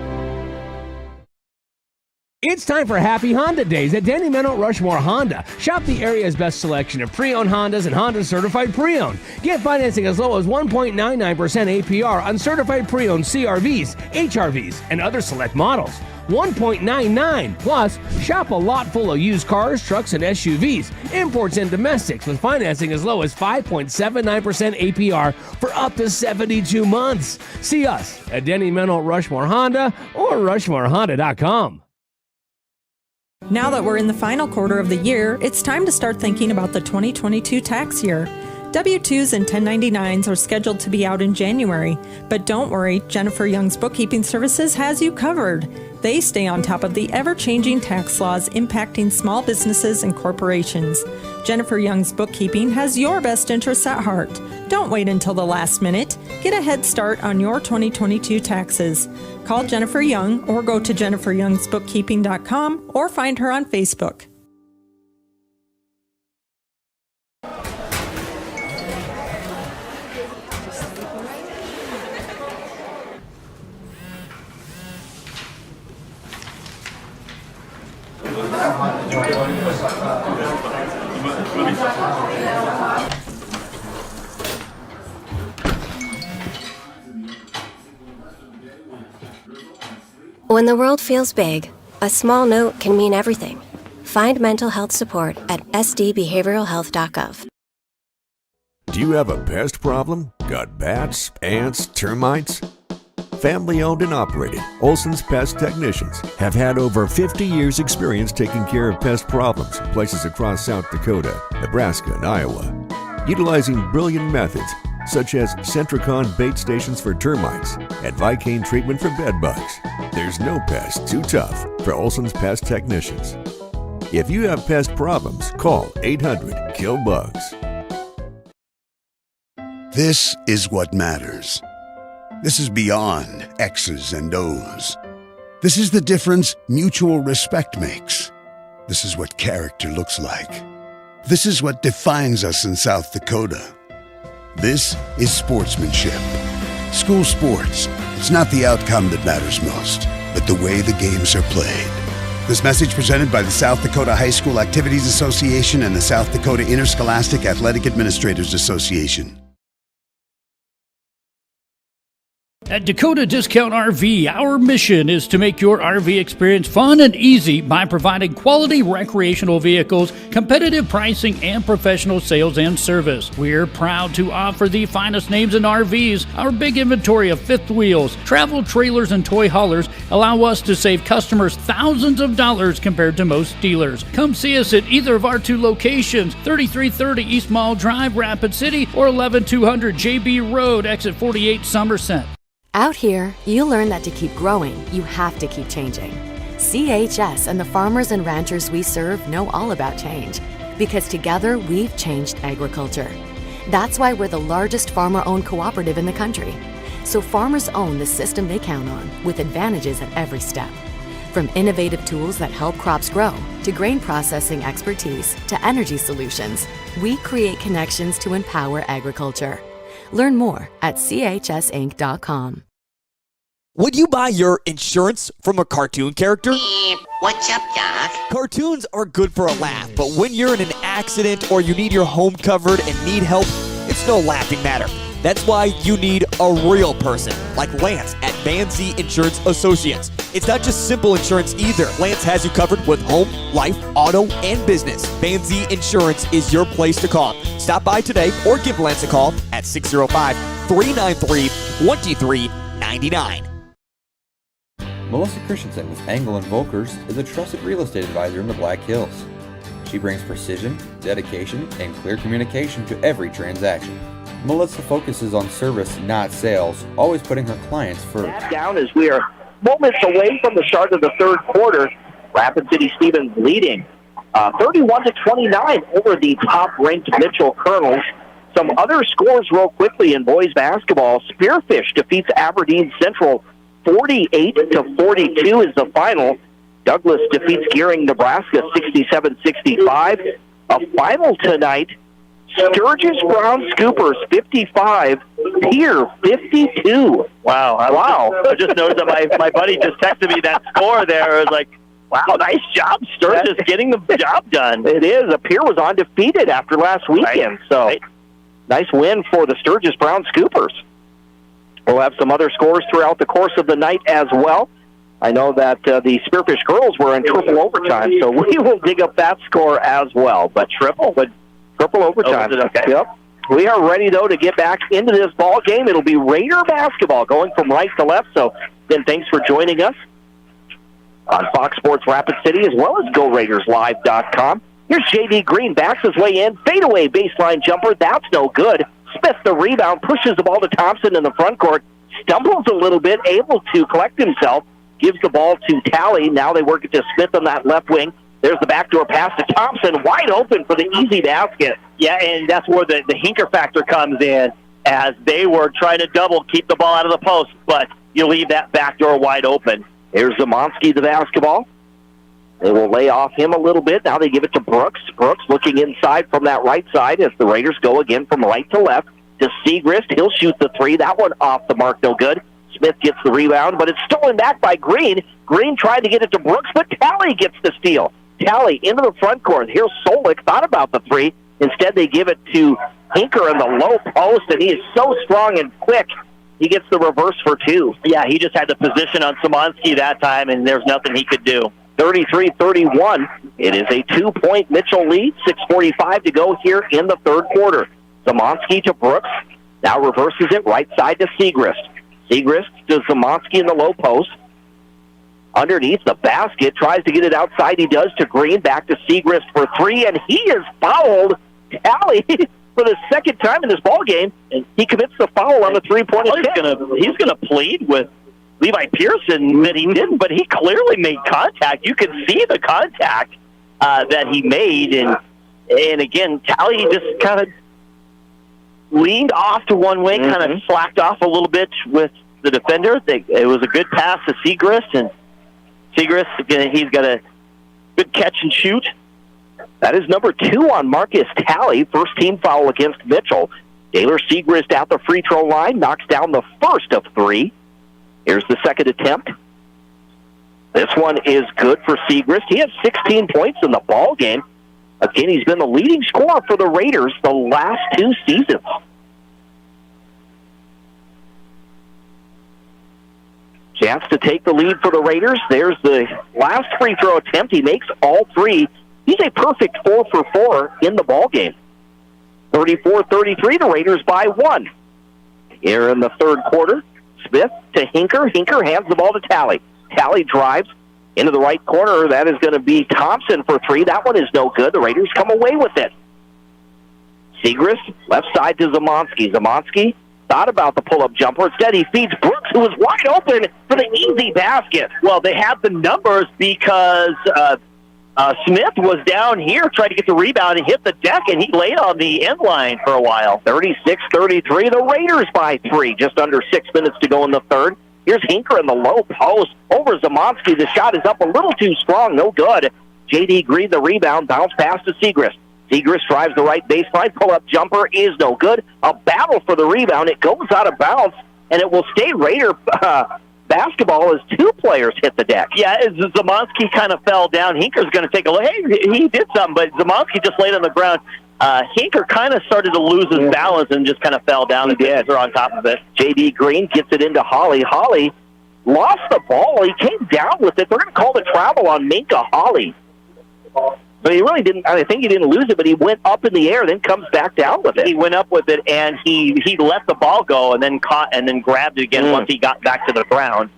[SPEAKER 1] It's time for Happy Honda Days at Danny Meadow Rushmore Honda. Shop the area's best selection of pre-owned Hondas and Honda certified pre-owned. Get financing as low as 1.99% APR on certified pre-owned CRVs, HRVs, and other select models. 1.99. Plus, shop a lot full of used cars, trucks, and SUVs, imports and domestics with financing as low as 5.79% APR for up to 72 months. See us at Denny Meadow Rushmore Honda or RushmoreHonda.com.
[SPEAKER 3] Now that we're in the final quarter of the year, it's time to start thinking about the 2022 tax year. W-2s and 1099s are scheduled to be out in January, but don't worry, Jennifer Young's Bookkeeping Services has you covered. They stay on top of the ever-changing tax laws impacting small businesses and corporations. Jennifer Young's Bookkeeping has your best interests at heart. Don't wait until the last minute. Get a head start on your 2022 taxes. Call Jennifer Young or go to jenniferyoungsbookkeeping.com or find her on Facebook.
[SPEAKER 21] When the world feels big, a small note can mean everything. Find mental health support at sdbehavioralhealth.gov.
[SPEAKER 4] Do you have a pest problem? Got bats, ants, termites? Family owned and operated, Olson's Pest Technicians have had over 50 years experience taking care of pest problems in places across South Dakota, Nebraska, and Iowa. Utilizing brilliant methods such as Centricon bait stations for termites and Vicane treatment for bed bugs. There's no pest too tough for Olson's Pest Technicians. If you have pest problems, call 800-KILL-BUGS.
[SPEAKER 5] This is what matters. This is beyond X's and O's. This is the difference mutual respect makes. This is what character looks like. This is what defines us in South Dakota. This is sportsmanship. School sports. It's not the outcome that matters most, but the way the games are played. This message presented by the South Dakota High School Activities Association and the South Dakota Interscholastic Athletic Administrators Association.
[SPEAKER 6] At Dakota Discount RV, our mission is to make your RV experience fun and easy by providing quality recreational vehicles, competitive pricing, and professional sales and service. We're proud to offer the finest names in RVs. Our big inventory of fifth wheels, travel trailers, and toy haulers allow us to save customers thousands of dollars compared to most dealers. Come see us at either of our two locations, 3330 East Mall Drive, Rapid City, or 11200 JB Road, Exit 48, Somerset.
[SPEAKER 7] Out here, you learn that to keep growing, you have to keep changing. CHS and the farmers and ranchers we serve know all about change, because together we've changed agriculture. That's why we're the largest farmer-owned cooperative in the country. So farmers own the system they count on, with advantages at every step. From innovative tools that help crops grow, to grain processing expertise, to energy solutions, we create connections to empower agriculture. Learn more at chsinc.com.
[SPEAKER 8] Would you buy your insurance from a cartoon character?
[SPEAKER 9] What's up, Doc?
[SPEAKER 8] Cartoons are good for a laugh, but when you're in an accident or you need your home covered and need help, it's no laughing matter. That's why you need a real person, like Lance at Van Z Insurance Associates. It's not just simple insurance either. Lance has you covered with home, life, auto, and business. Van Z Insurance is your place to call. Stop by today or give Lance a call at 605-393-2399.
[SPEAKER 10] Melissa Christensen with Angle & Volkers is a trusted real estate advisor in the Black Hills. She brings precision, dedication, and clear communication to every transaction. Melissa focuses on service, not sales, always putting her clients first.
[SPEAKER 11] Down as we are moments away from the start of the third quarter. Rapid City Stevens leading 31-29 over the top-ranked Mitchell Kernels. Some other scores real quickly in boys basketball. Spearfish defeats Aberdeen Central 48-42 is the final. Douglas defeats Gearing, Nebraska 67-65. A final tonight. Sturgis Brown Scoopers 55, Pier 52.
[SPEAKER 12] Wow. I just noticed that my buddy just texted me that score there. I was like, wow, nice job, Sturgis, getting the job done.
[SPEAKER 11] It is. Pier was undefeated after last weekend, so nice win for the Sturgis Brown Scoopers. We'll have some other scores throughout the course of the night as well. I know that the Spearfish girls were in triple overtime, so we will dig up that score as well. But triple overtime.
[SPEAKER 12] Okay.
[SPEAKER 11] Yep. We are ready, though, to get back into this ball game. It'll be Raider basketball going from right to left. So, then thanks for joining us on Fox Sports Rapid City as well as GoRaidersLive.com. Here's J.D. Green, backs his way in. Fadeaway baseline jumper. That's no good. Smith, the rebound, pushes the ball to Thompson in the front court. Stumbles a little bit, able to collect himself. Gives the ball to Talley. Now they work it to Smith on that left wing. There's the backdoor pass to Thompson, wide open for the easy basket.
[SPEAKER 12] Yeah, and that's where the hinker factor comes in, as they were trying to keep the ball out of the post, but you leave that backdoor wide open.
[SPEAKER 11] Here's Zemanski, the basketball. They will lay off him a little bit. Now they give it to Brooks. Brooks looking inside from that right side as the Raiders go again from right to left to Segrist. He'll shoot the three. That one off the mark, no good. Smith gets the rebound, but it's stolen back by Green. Green tried to get it to Brooks, but Talley gets the steal. Talley into the front court. Here's Solik, thought about the three. Instead, they give it to Hinker in the low post, and he is so strong and quick. He gets the reverse for two.
[SPEAKER 12] Yeah, he just had the position on Szymanski that time, and there's nothing he could do.
[SPEAKER 11] 33-31. It is a 2-point Mitchell lead. 6:45 to go here in the third quarter. Szymanski to Brooks. Now reverses it right side to Segrist. Segrist to Szymanski in the low post. Underneath the basket, tries to get it outside. He does to Green, back to Segrist for three, and he is fouled. Talley for the second time in this ball game, and he commits the foul on the three-point attempt.
[SPEAKER 12] He's gonna plead with Levi Pearson that he didn't, but he clearly made contact. You could see the contact that he made, and again, Talley just kind of leaned off to one way, kind of slacked off a little bit with the defender. It was a good pass to Segrist, and Segrist, he's got a good catch and shoot.
[SPEAKER 11] That is number 2 on Marcus Talley. First team foul against Mitchell. Taylor Segrist at the free throw line, knocks down the first of 3. Here's the second attempt. This one is good for Segrist. He has 16 points in the ball game. Again, he's been the leading scorer for the Raiders the last 2 seasons. Chance to take the lead for the Raiders. There's the last free throw attempt. He makes all 3. He's a perfect 4 for 4 in the ball game. 34-33, the Raiders by 1. Here in the third quarter, Smith to Hinker. Hinker hands the ball to Talley. Talley drives into the right corner. That is going to be Thompson for 3. That one is no good. The Raiders come away with it. Segrist, left side to Szymanski. Szymanski thought about the pull-up jumper. Instead, he feeds Brooks, who was wide open for the easy basket.
[SPEAKER 12] Well, they have the numbers because Smith was down here trying to get the rebound and hit the deck, and he laid on the end line for a while.
[SPEAKER 11] 36-33, the Raiders by 3. Just under 6 minutes to go in the third. Here's Hinker in the low post over Szymanski. The shot is up a little too strong. No good. J.D. Green, the rebound, bounce pass to Segrist. Segrist drives the right baseline. Pull-up jumper is no good. A battle for the rebound. It goes out of bounds, and it will stay Raider basketball as two players hit the deck.
[SPEAKER 12] Yeah, as Zemanski kind of fell down, Hinker's going to take a look. Hey, he did something, but Zemanski just laid on the ground. Hinker kind of started to lose his balance and just kind of fell down. He did. On top of it.
[SPEAKER 11] J.D. Green gets it into Holly. Holly lost the ball. He came down with it. They're going to call the travel on Minka Holly. But he really didn't. I think he didn't lose it, but he went up in the air, then comes back down with it.
[SPEAKER 12] He went up with it, and he let the ball go, and then caught, and then grabbed it again once he got back to the ground.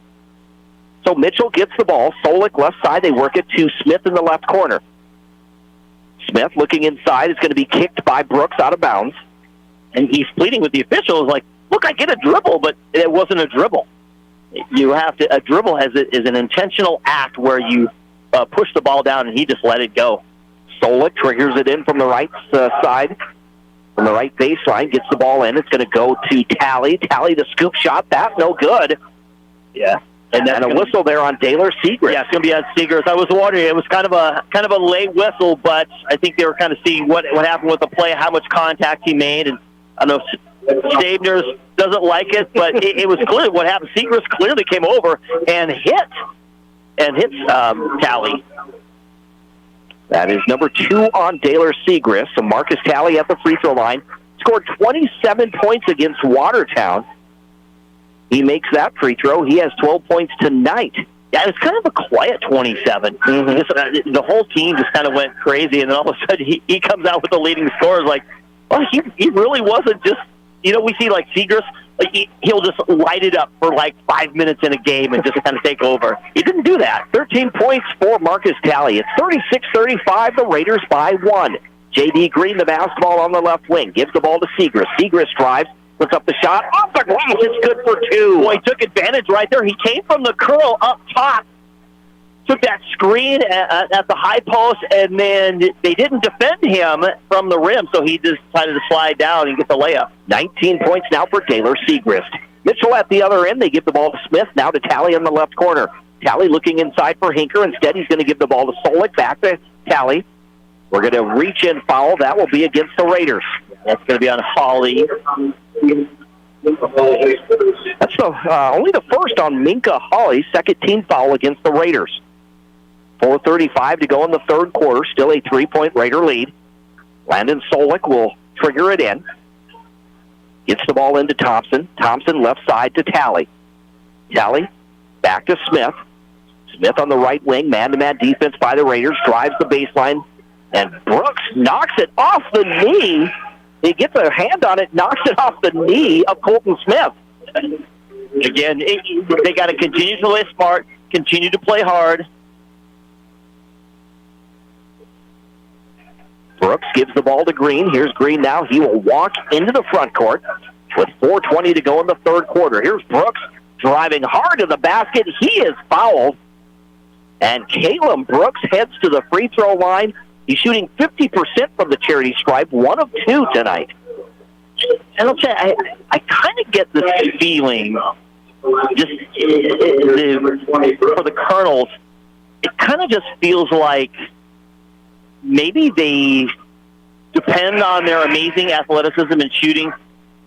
[SPEAKER 11] So Mitchell gets the ball. Solik left side. They work it to Smith in the left corner. Smith looking inside is going to be kicked by Brooks out of bounds,
[SPEAKER 12] and he's pleading with the officials like, "Look, I get a dribble, but it wasn't a dribble. You have to. A dribble is an intentional act where you push the ball down, and he just let it go."
[SPEAKER 11] Solik triggers it in from the right side, from the right baseline, gets the ball in. It's going to go to Tally. Tally, the scoop shot. That's no good.
[SPEAKER 12] Yeah.
[SPEAKER 11] And a whistle there on Taylor Seagrass.
[SPEAKER 12] Yeah, it's going to be on Seagrass. I was wondering, it was kind of a late whistle, but I think they were kind of seeing what happened with the play, how much contact he made, and I don't know if Stabner doesn't like it, but it was clear what happened. Seagrass clearly came over and hits Tally.
[SPEAKER 11] That is number 2 on Taylor Seagrass. So Marcus Tally at the free throw line scored 27 points against Watertown. He makes that free throw. He has 12 points tonight.
[SPEAKER 12] Yeah, it's kind of a quiet 27. Mm-hmm. The whole team just kind of went crazy, and then all of a sudden he comes out with the leading scorers. Like, well, he really wasn't just, we see like Seagrass, like he'll just light it up for like 5 minutes in a game and just kind of take over. He didn't do that.
[SPEAKER 11] 13 points for Marcus Tally. It's 36-35, the Raiders by 1. J.D. Green, the basketball on the left wing, gives the ball to Seagrass. Seagrass drives. Puts up the shot. Off the glass. It's good for 2.
[SPEAKER 12] Boy, he took advantage right there. He came from the curl up top. Took that screen at the high post, and then they didn't defend him from the rim, so he just decided to slide down and get the layup.
[SPEAKER 11] 19 points now for Taylor Seagrass. Mitchell at the other end. They give the ball to Smith. Now to Tally in the left corner. Tally looking inside for Hinker. Instead, he's going to give the ball to Solik. Back to Tally. We're going to reach in foul. That will be against the Raiders.
[SPEAKER 12] That's going to be on Holly.
[SPEAKER 11] That's only the first on Minka Holly, second team foul against the Raiders. 4:35 to go in the third quarter, still a 3-point Raider lead. Landon Solik will trigger it in. Gets the ball into Thompson. Thompson left side to Tally. Tally back to Smith. Smith on the right wing, man-to-man defense by the Raiders, drives the baseline, and Brooks knocks it off the knee. He gets a hand on it, knocks it off the knee of Colton Smith.
[SPEAKER 12] Again, they got to continue to play smart, continue to play hard.
[SPEAKER 11] Brooks gives the ball to Green. Here's Green now. He will walk into the front court with 4:20 to go in the third quarter. Here's Brooks driving hard to the basket. He is fouled. And Caleb Brooks heads to the free throw line. He's shooting 50% from the charity stripe, 1 of 2 tonight.
[SPEAKER 12] And I'll tell you, I kind of get this feeling, just for the Kernels, it kind of just feels like maybe they depend on their amazing athleticism and shooting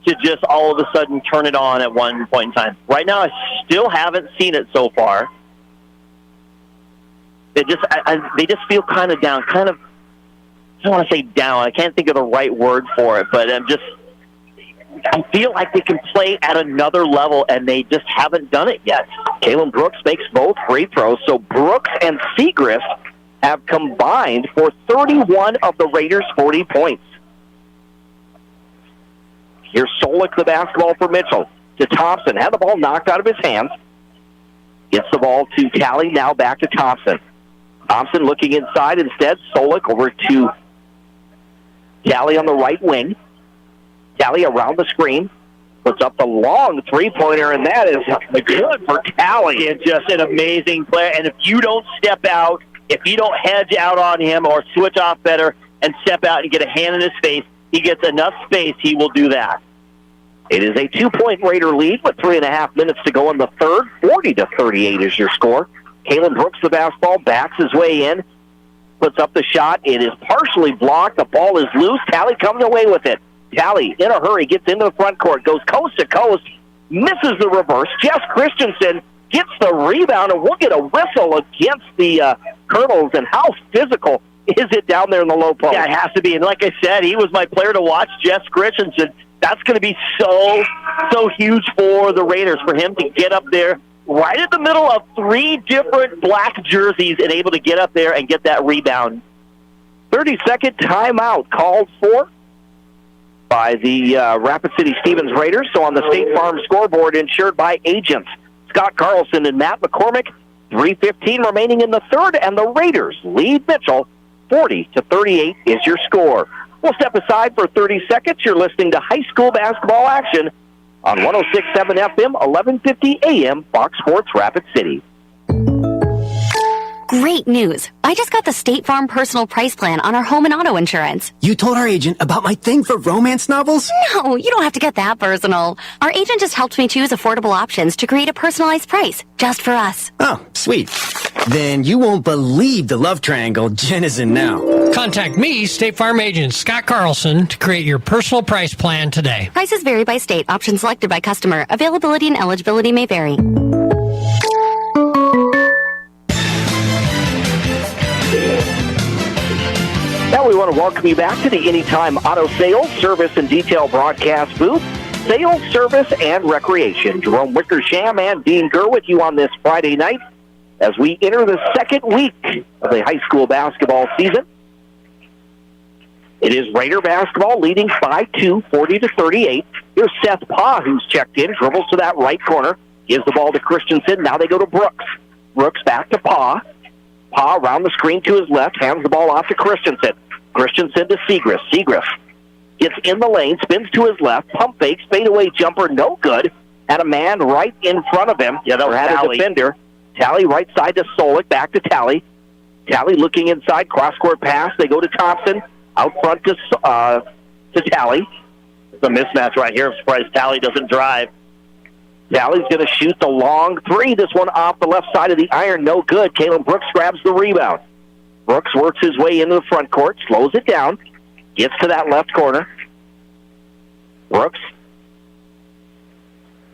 [SPEAKER 12] to just all of a sudden turn it on at one point in time. Right now, I still haven't seen it so far. They just feel kind of down, I don't want to say down. I can't think of the right word for it, but I feel like they can play at another level, and they just haven't done it yet.
[SPEAKER 11] Caleb Brooks makes both free throws, so Brooks and Seagrass have combined for 31 of the Raiders' 40 points. Here's Solik, the basketball for Mitchell. To Thompson. Had the ball knocked out of his hands. Gets the ball to Tally, now back to Thompson. Thompson looking inside instead. Solik over to Tally on the right wing. Tally around the screen. Puts up the long three-pointer, and that is good for Tally.
[SPEAKER 12] It's just an amazing player. And if you don't step out, if you don't hedge out on him or switch off better and step out and get a hand in his face, he gets enough space, he will do that.
[SPEAKER 11] It is a 2-point Raider lead with 3.5 minutes to go in the third. 40-38 is your score. Caleb Brooks, the basketball, backs his way in, puts up the shot. It is partially blocked. The ball is loose. Tally comes away with it. Tally, in a hurry, gets into the front court, goes coast to coast, misses the reverse. Jess Christensen gets the rebound, and we'll get a whistle against the Kernels. And how physical is it down there in the low post?
[SPEAKER 12] Yeah, it has to be. And like I said, he was my player to watch, Jess Christensen. That's going to be so huge for the Raiders, for him to get up there right in the middle of 3 different black jerseys and able to get up there and get that rebound.
[SPEAKER 11] 30-second timeout called for by the Rapid City Stevens Raiders. So on the State Farm scoreboard, insured by agents Scott Carlson and Matt McCormick. 3:15 remaining in the third, and the Raiders lead Mitchell 40-38 is your score. We'll step aside for 30 seconds. You're listening to high school basketball action on 106.7 FM, 1150 AM, Fox Sports Rapid City.
[SPEAKER 13] Great news. I just got the State Farm personal price plan on our home and auto insurance.
[SPEAKER 22] You told our agent about my thing for romance novels?
[SPEAKER 13] No, you don't have to get that personal. Our agent just helped me choose affordable options to create a personalized price just for us.
[SPEAKER 22] Oh, sweet. Then you won't believe the love triangle Jen is in now.
[SPEAKER 23] Contact me, State Farm agent Scott Carlson, to create your personal price plan today.
[SPEAKER 13] Prices vary by state. Options selected by customer. Availability and eligibility may vary.
[SPEAKER 11] Now we want to welcome you back to the Anytime Auto Sales, Service, and Detail broadcast booth. Sales, service, and recreation. Jerome Wickersham and Dean Gurr with you on this Friday night as we enter the second week of the high school basketball season. It is Raider basketball leading 5-2, 40-38. Here's Seth Paugh, who's checked in, dribbles to that right corner, gives the ball to Christensen. Now they go to Brooks. Brooks back to Paugh. Paugh around the screen to his left, hands the ball off to Christensen. Christensen to Segrist. Segrist gets in the lane, spins to his left, pump fakes, fadeaway jumper, no good. Had a man right in front of him.
[SPEAKER 12] Yeah, that was
[SPEAKER 11] had
[SPEAKER 12] Tally.
[SPEAKER 11] A defender. Tally right side to Solik, back to Tally. Tally looking inside, cross-court pass. They go to Thompson, out front to Tally.
[SPEAKER 12] It's a mismatch right here. I'm surprised Tally doesn't drive.
[SPEAKER 11] Tally's going to shoot the long three. This one off the left side of the iron, no good. Kalen Brooks grabs the rebound. Brooks works his way into the front court, slows it down, gets to that left corner. Brooks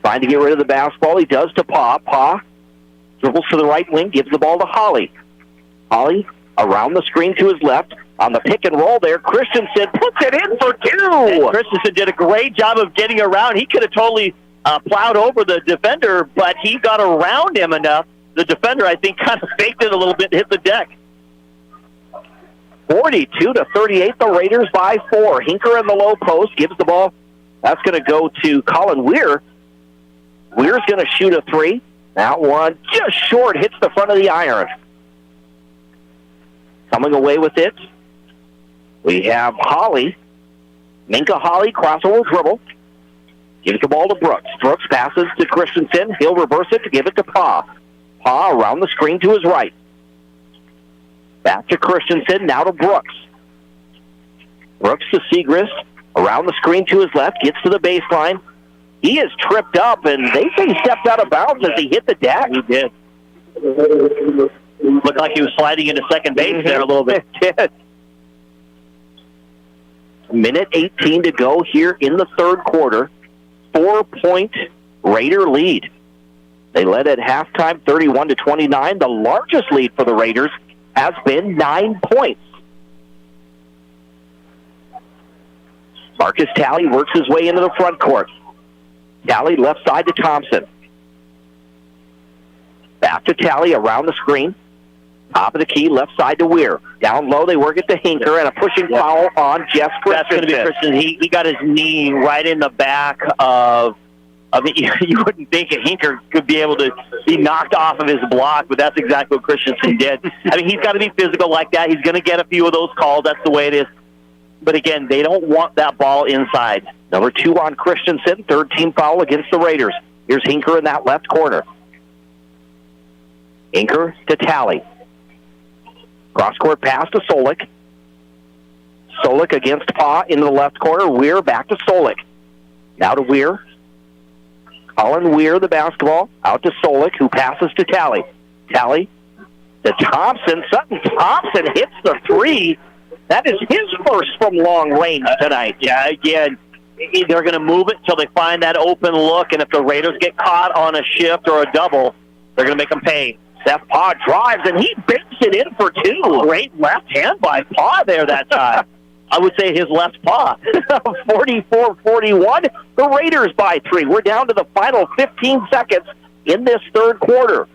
[SPEAKER 11] trying to get rid of the basketball. He does to Paugh. Paugh dribbles to the right wing, gives the ball to Holly. Holly around the screen to his left. On the pick and roll there, Christensen puts it in for 2.
[SPEAKER 12] And Christensen did a great job of getting around. He could have totally plowed over the defender, but he got around him enough. The defender, I think, kind of faked it a little bit and hit the deck.
[SPEAKER 11] 42-38, the Raiders by 4. Hinker in the low post, gives the ball. That's going to go to Colin Weir. Weir's going to shoot a 3. That one just short, hits the front of the iron. Coming away with it, we have Holly. Minka Holly, crossover dribble. Gives the ball to Brooks. Brooks passes to Christensen. He'll reverse it to give it to Paugh. Paugh around the screen to his right. Back to Christensen, now to Brooks. Brooks to Segrist. Around the screen to his left, gets to the baseline. He is tripped up, and they say he stepped out of bounds as he hit the deck.
[SPEAKER 12] He did. Looked like he was sliding into second base there a little bit.
[SPEAKER 11] It did. Minute 18 to go here in the third quarter. 4-point Raider lead. They led at halftime 31-29. The largest lead for the Raiders has been 9 points. Marcus Talley works his way into the front court. Talley left side to Thompson. Back to Talley around the screen. Top of the key, left side to Weir. Down low, they work it to Hinker, and a pushing foul on Jeff Christensen.
[SPEAKER 12] That's going to be Christensen. He got his knee right in the back of you wouldn't think a Hinker could be able to be knocked off of his block, but that's exactly what Christensen did. I mean, he's got to be physical like that. He's going to get a few of those calls. That's the way it is. But again, they don't want that ball inside.
[SPEAKER 11] Number 2 on Christensen, third team foul against the Raiders. Here's Hinker in that left corner. Hinker to Talley. Cross-court pass to Solik. Solik against Paugh into the left corner. Weir back to Solik. Now to Weir. Colin Weir, the basketball, out to Solik, who passes to Talley. Talley to Thompson. Sutton Thompson hits the 3. That is his first from long range tonight.
[SPEAKER 12] Yeah, again, they're going to move it until they find that open look, and if the Raiders get caught on a shift or a double, They're going to make him pay. Seth Paw drives, and he banks it in for two. Great left hand by Paw there that time. I would say his left paw. 44-41. The Raiders by 3. We're down to the final 15 seconds in this third quarter.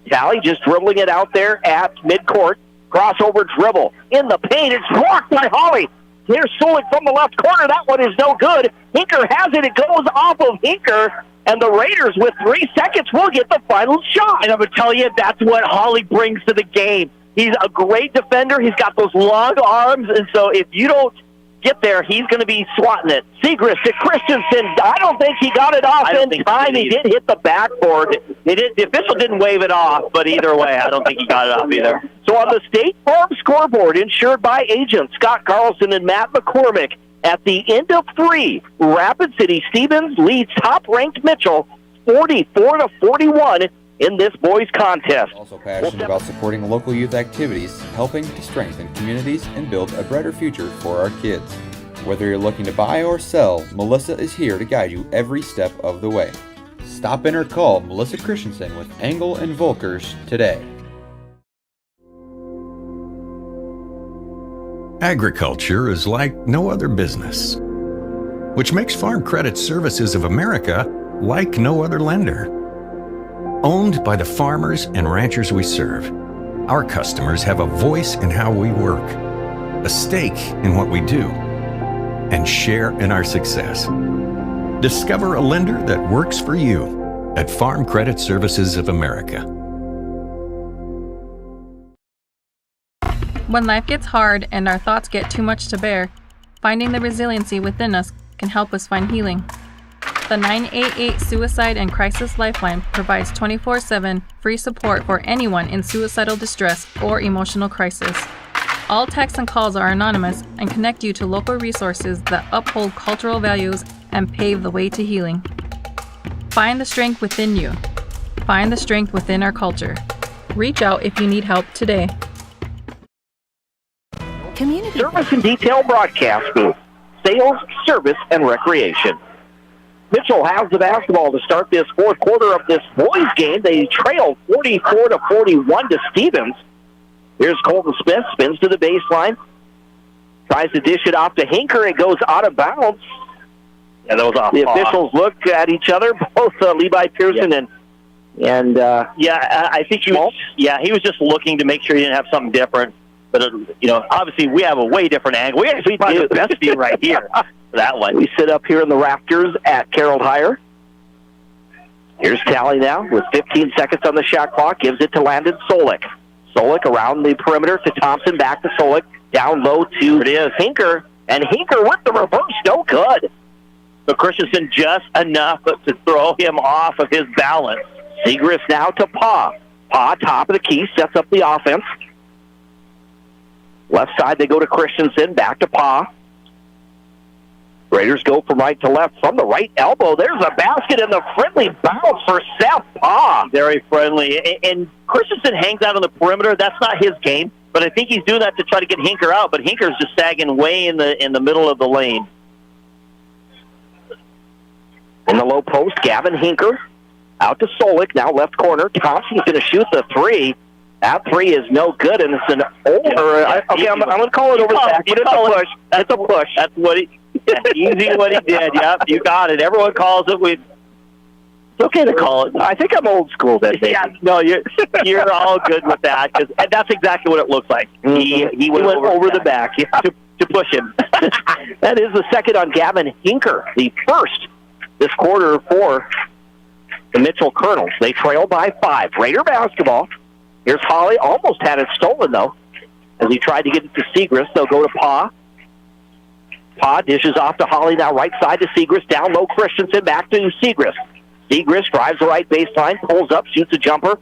[SPEAKER 12] Tally just dribbling it out there at midcourt. Crossover dribble in the paint. It's blocked by Holly. Here's Sulik from the left corner. That one is no good. Hinker has it. It goes off of Hinker. And the Raiders, with 3 seconds, will get the final shot. And I'm going to tell you, that's what Holly brings to the game. He's a great defender. He's got those long arms. And so if you don't get there, he's going to be swatting it. Segrist to Christensen. I don't think he got it off in time. He did hit the backboard. The official didn't wave it off, but either way, I don't think he got it off either. So on the State Farm scoreboard, insured by agents Scott Carlson and Matt McCormick, at the end of 3, Rapid City Stevens leads top-ranked Mitchell 44-41 in this boys contest.
[SPEAKER 10] Also passionate about supporting local youth activities, helping to strengthen communities and build a brighter future for our kids. Whether you're looking to buy or sell, Melissa is here to guide you every step of the way. Stop in or call Melissa Christensen with Engel and Volkers today.
[SPEAKER 14] Agriculture is like no other business, which makes Farm Credit Services of America like no other lender. Owned by the farmers and ranchers we serve, our customers have a voice in how we work, a stake in what we do, and share in our success. Discover a lender that works for you at Farm Credit Services of America.
[SPEAKER 15] When life gets hard and our thoughts get too much to bear, finding the resiliency within us can help us find healing. The 988 Suicide and Crisis Lifeline provides 24/7 free support for anyone in suicidal distress or emotional crisis. All texts and calls are anonymous and connect you to local resources that uphold cultural values and pave the way to healing. Find the strength within you. Find the strength within our culture. Reach out if you need help today.
[SPEAKER 11] Community Service and Detail Broadcast Booth. Sales, service, and recreation. Mitchell has the basketball to start this fourth quarter of this boys game. They trail 44-41 to Stevens. Here's Colton Smith, spins to the baseline. Tries to dish it off to Hinker. It goes out of bounds.
[SPEAKER 12] Yeah, that was off.
[SPEAKER 11] The officials look at each other, both Levi Pearson and
[SPEAKER 12] I think he was just looking to make sure he didn't have something different. But, obviously we have a way different angle. We actually do the best view right here for that one.
[SPEAKER 11] We sit up here in the rafters at Carroll Hire. Here's Tally now with 15 seconds on the shot clock. Gives it to Landon Solik. Solik around the perimeter to Thompson. Back to Solik. Down low to Hinker. And Hinker with the reverse. No good.
[SPEAKER 12] So Christensen just enough to throw him off of his balance.
[SPEAKER 11] Segrist now to Paw. Paw, top of the key, sets up the offense. Left side, they go to Christensen, back to Paw. Raiders go from right to left. From the right elbow, there's a basket and the friendly bounce for Seth Paw.
[SPEAKER 12] Very friendly. And Christensen hangs out on the perimeter. That's not his game, but I think he's doing that to try to get Hinker out, but Hinker's just sagging way in the middle of the lane.
[SPEAKER 11] In the low post, Gavin Hinker out to Solik, now left corner. Thompson's going to shoot the three. That three is no good, and it's an over. I'm going to call it over the back. It's a push. That's a push.
[SPEAKER 12] That's what easy what he did. Yep, you got it. Everyone calls it. It's okay to call it.
[SPEAKER 11] I think I'm old school then.
[SPEAKER 12] Yeah, no, you're all good with that, because that's exactly what it looks like.
[SPEAKER 11] Mm-hmm. He went over the back
[SPEAKER 12] to push him.
[SPEAKER 11] That is the second on Gavin Hinker, the first this quarter for the Mitchell Kernels. They trail by 5. Raider basketball. Here's Holly. Almost had it stolen, though, as he tried to get it to Segrist. They'll go to Paw. Paw dishes off to Holly, now right side to Segrist. Down low, Christensen, back to Segrist. Segrist drives the right baseline, pulls up, shoots a jumper.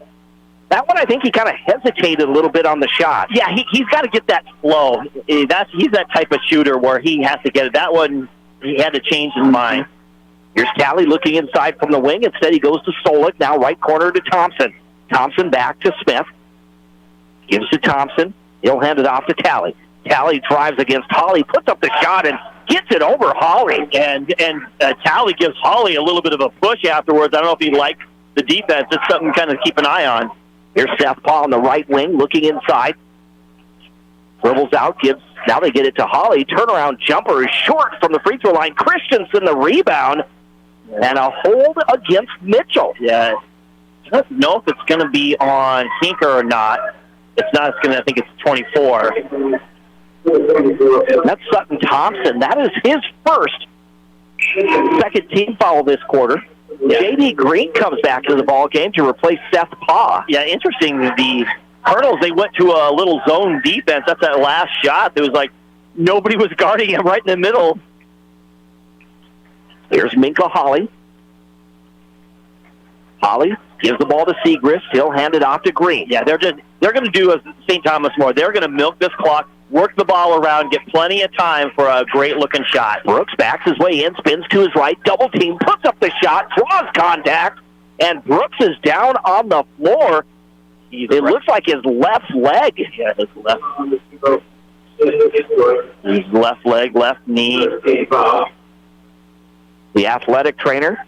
[SPEAKER 11] That one, I think he kind of hesitated a little bit on the shot.
[SPEAKER 12] Yeah, he's got to get that flow. He's that type of shooter where he has to get it. That one, he had to change his mind.
[SPEAKER 11] Here's Tally looking inside from the wing. Instead, he goes to Solik, now right corner to Thompson. Thompson back to Smith. Gives to Thompson. He'll hand it off to Tally. Tally drives against Holly, puts up the shot, and gets it over Holly.
[SPEAKER 12] And Tally gives Holly a little bit of a push afterwards. I don't know if he liked the defense. It's something to kind of keep an eye on.
[SPEAKER 11] Here's Seth Paul on the right wing, looking inside. Dribbles out, now they get it to Holly. Turnaround jumper is short from the free throw line. Christensen the rebound, and a hold against Mitchell.
[SPEAKER 12] Yeah, I don't know if it's going to be on Hinker or not. It's not. It's going to. I think it's 24.
[SPEAKER 11] That's Sutton Thompson. That is his first second team foul this quarter. Yeah. J.D. Green comes back to the ball game to replace Seth Paw.
[SPEAKER 12] Yeah, interesting. The Kernels, they went to a little zone defense. That's that last shot. It was like nobody was guarding him right in the middle.
[SPEAKER 11] Here's Minka Holly. Holly gives the ball to Segrist. He'll hand it off to Green.
[SPEAKER 12] Yeah, they're going to do as St. Thomas more. They're going to milk this clock, work the ball around, get plenty of time for a great-looking shot.
[SPEAKER 11] Brooks backs his way in, spins to his right, double team, puts up the shot, draws contact, and Brooks is down on the floor. It looks like his left leg.
[SPEAKER 12] Yeah, his left leg, left knee.
[SPEAKER 11] The athletic trainer.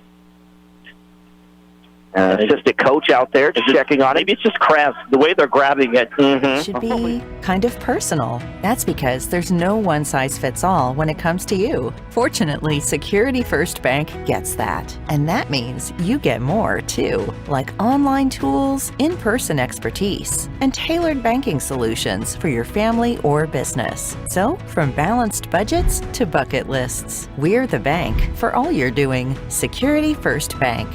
[SPEAKER 11] Assistant coach out there checking on it.
[SPEAKER 12] Maybe it's just crabs, the way they're grabbing it.
[SPEAKER 16] It should be kind of personal. That's because there's no one-size-fits-all when it comes to you. Fortunately, Security First Bank gets that. And that means you get more, too, like online tools, in-person expertise, and tailored banking solutions for your family or business. So, from balanced budgets to bucket lists, we're the bank for all you're doing. Security First Bank.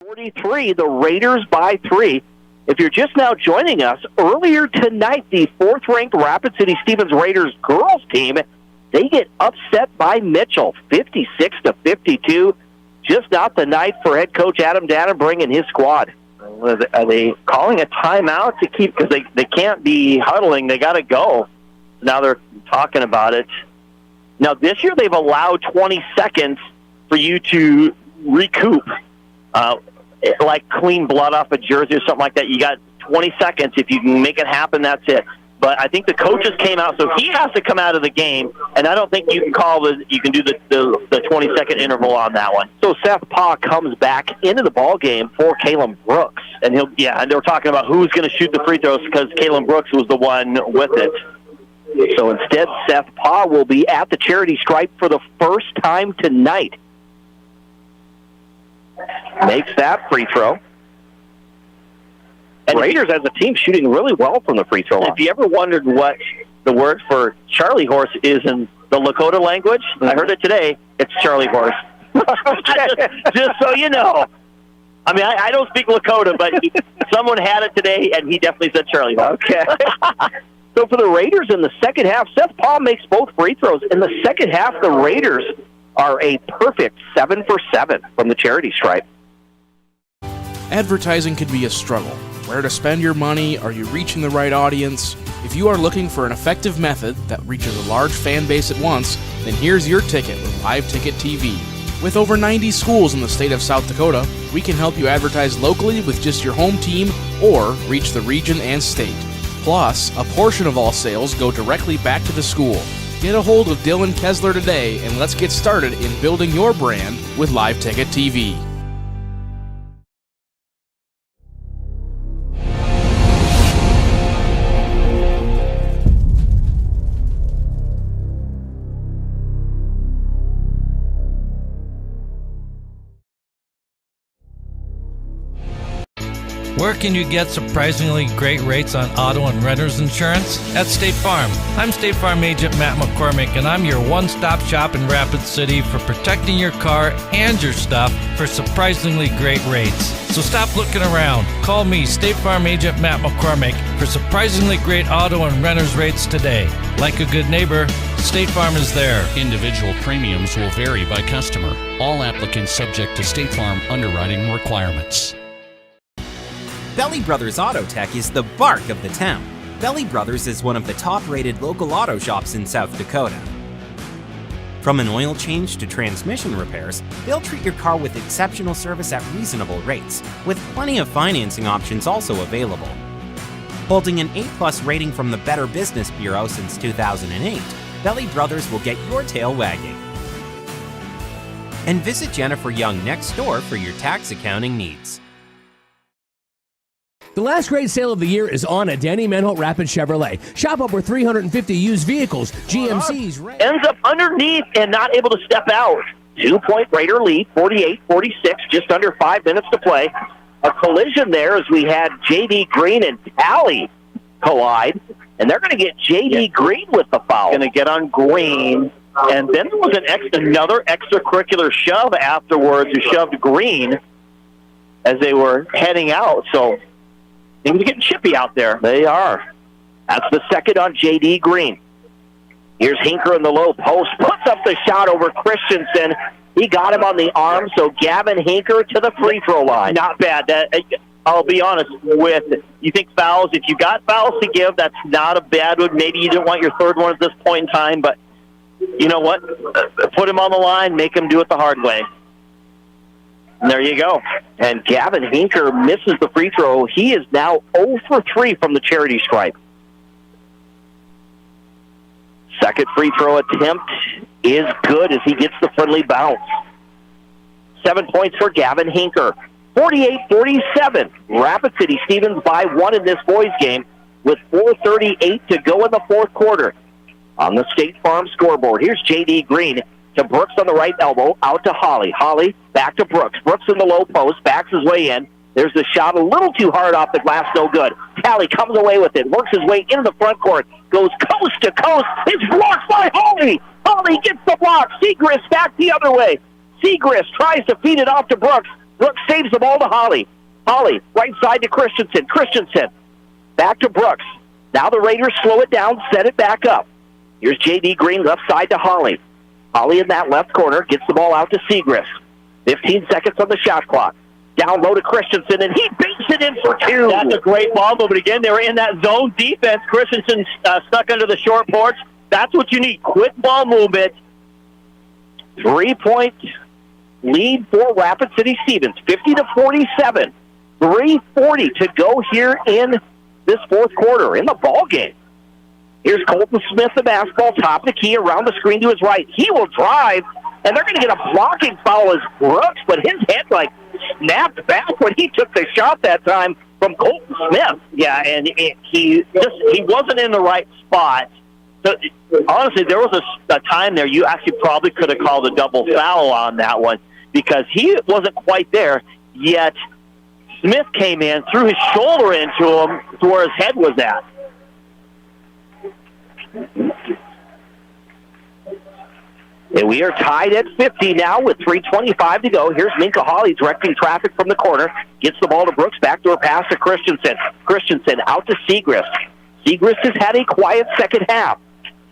[SPEAKER 11] 43, the Raiders by 3. If you're just now joining us, earlier tonight, the fourth-ranked Rapid City Stevens Raiders girls team, they get upset by Mitchell, 56-52. Just not the night for head coach Adam Dannenbrink and his squad.
[SPEAKER 12] Are they calling a timeout to keep, because they can't be huddling, they got to go. Now they're talking about it. Now this year they've allowed 20 seconds for you to recoup. Like clean blood off a jersey or something like that. You got 20 seconds. If you can make it happen, that's it. But I think the coaches came out, so he has to come out of the game, and I don't think you can do the 20-second interval on that one.
[SPEAKER 11] So Seth Paw comes back into the ball game for Kalen Brooks.
[SPEAKER 12] And and they were talking about who's going to shoot the free throws because Kalen Brooks was the one with it.
[SPEAKER 11] So instead, Seth Paw will be at the charity stripe for the first time tonight. Makes that free throw. And Raiders as a team shooting really well from the free throw line.
[SPEAKER 12] If you ever wondered what the word for Charlie horse is in the Lakota language, I heard it today. It's Charlie horse. Just so you know. I mean, I don't speak Lakota, but someone had it today, and he definitely said Charlie horse.
[SPEAKER 11] Okay. So for the Raiders in the second half, Seth Paul makes both free throws. In the second half, the Raiders are a perfect 7 for 7 from the charity stripe.
[SPEAKER 17] Advertising can be a struggle. Where to spend your money? Are you reaching the right audience? If you are looking for an effective method that reaches a large fan base at once, then here's your ticket with Live Ticket TV. With over 90 schools in the state of South Dakota, we can help you advertise locally with just your home team or reach the region and state. Plus, a portion of all sales go directly back to the school. Get a hold of Dylan Kessler today and let's get started in building your brand with Live Ticket TV.
[SPEAKER 18] Where can you get surprisingly great rates on auto and renter's insurance? At State Farm. I'm State Farm Agent Matt McCormick, and I'm your one-stop shop in Rapid City for protecting your car and your stuff for surprisingly great rates. So stop looking around. Call me, State Farm Agent Matt McCormick, for surprisingly great auto and renter's rates today. Like a good neighbor, State Farm is there.
[SPEAKER 19] Individual premiums will vary by customer. All applicants subject to State Farm underwriting requirements.
[SPEAKER 20] Belly Brothers Auto Tech is the bark of the town. Belly Brothers is one of the top-rated local auto shops in South Dakota. From an oil change to transmission repairs, they'll treat your car with exceptional service at reasonable rates, with plenty of financing options also available. Holding an A+ rating from the Better Business Bureau since 2008, Belly Brothers will get your tail wagging. And visit Jennifer Young next door for your tax accounting needs.
[SPEAKER 1] The last great sale of the year is on at Danny Manholt Rapid Chevrolet. Shop over 350 used vehicles, GMCs.
[SPEAKER 11] Ends up underneath and not able to step out. 2-point Raider lead, 48-46, just under 5 minutes to play. A collision there as we had J.D. Green and Tally collide, and they're going to get J.D. Green with the foul. Going to get on Green, and then there was another extracurricular shove afterwards who shoved Green as they were heading out, so things are getting chippy out there. They are. That's the second on J.D. Green. Here's Hinker in the low post. Puts up the shot over Christensen. He got him on the arm, so Gavin Hinker to the free throw line. Not bad. I'll be honest with you. Think fouls, if you got fouls to give, that's not a bad one. Maybe you didn't want your third one at this point in time, but you know what? Put him on the line, make him do it the hard way. And there you go. And Gavin Hinker misses the free throw. He is now 0 for 3 from the charity stripe. Second free throw attempt is good as he gets the friendly bounce. 7 points for Gavin Hinker. 48-47. Rapid City Stevens by 1 in this boys game with 4:38 to go in the fourth quarter. On the State Farm scoreboard, here's J.D. Green to Brooks on the right elbow, out to Holly. Holly back to Brooks. Brooks in the low post, backs his way in. There's the shot a little too hard off the glass, no good. Tally comes away with it, works his way into the front court, goes coast to coast. It's blocked by Holly. Holly gets the block. Segrist back the other way. Segrist tries to feed it off to Brooks. Brooks saves the ball to Holly. Holly, right side to Christensen. Christensen back to Brooks. Now the Raiders slow it down, set it back up. Here's J.D. Green, left side to Holly. Holly in that left corner gets the ball out to Segrist. 15 seconds on the shot clock. Down low to Christensen, and he beats it in for 2. That's a great ball movement. Again, they were in that zone defense. Christensen stuck under the short porch. That's what you need, quick ball movement. 3-point lead for Rapid City Stevens, 50-47. 3:40 to go here in this fourth quarter in the ball game. Here's Colton Smith, the basketball, top of the key, around the screen to his right. He will drive, and they're going to get a blocking foul as Brooks, but his head snapped back when he took the shot that time from Colton Smith. Yeah, and he wasn't in the right spot. So honestly, there was a time there you actually probably could have called a double foul on that one because he wasn't quite there, yet Smith came in, threw his shoulder into him to where his head was at. And we are tied at 50 now with 3:25 to go. Here's Minka Hawley directing traffic from the corner. Gets the ball to Brooks. Backdoor pass to Christensen. Christensen out to Segrist. Segrist has had a quiet second half.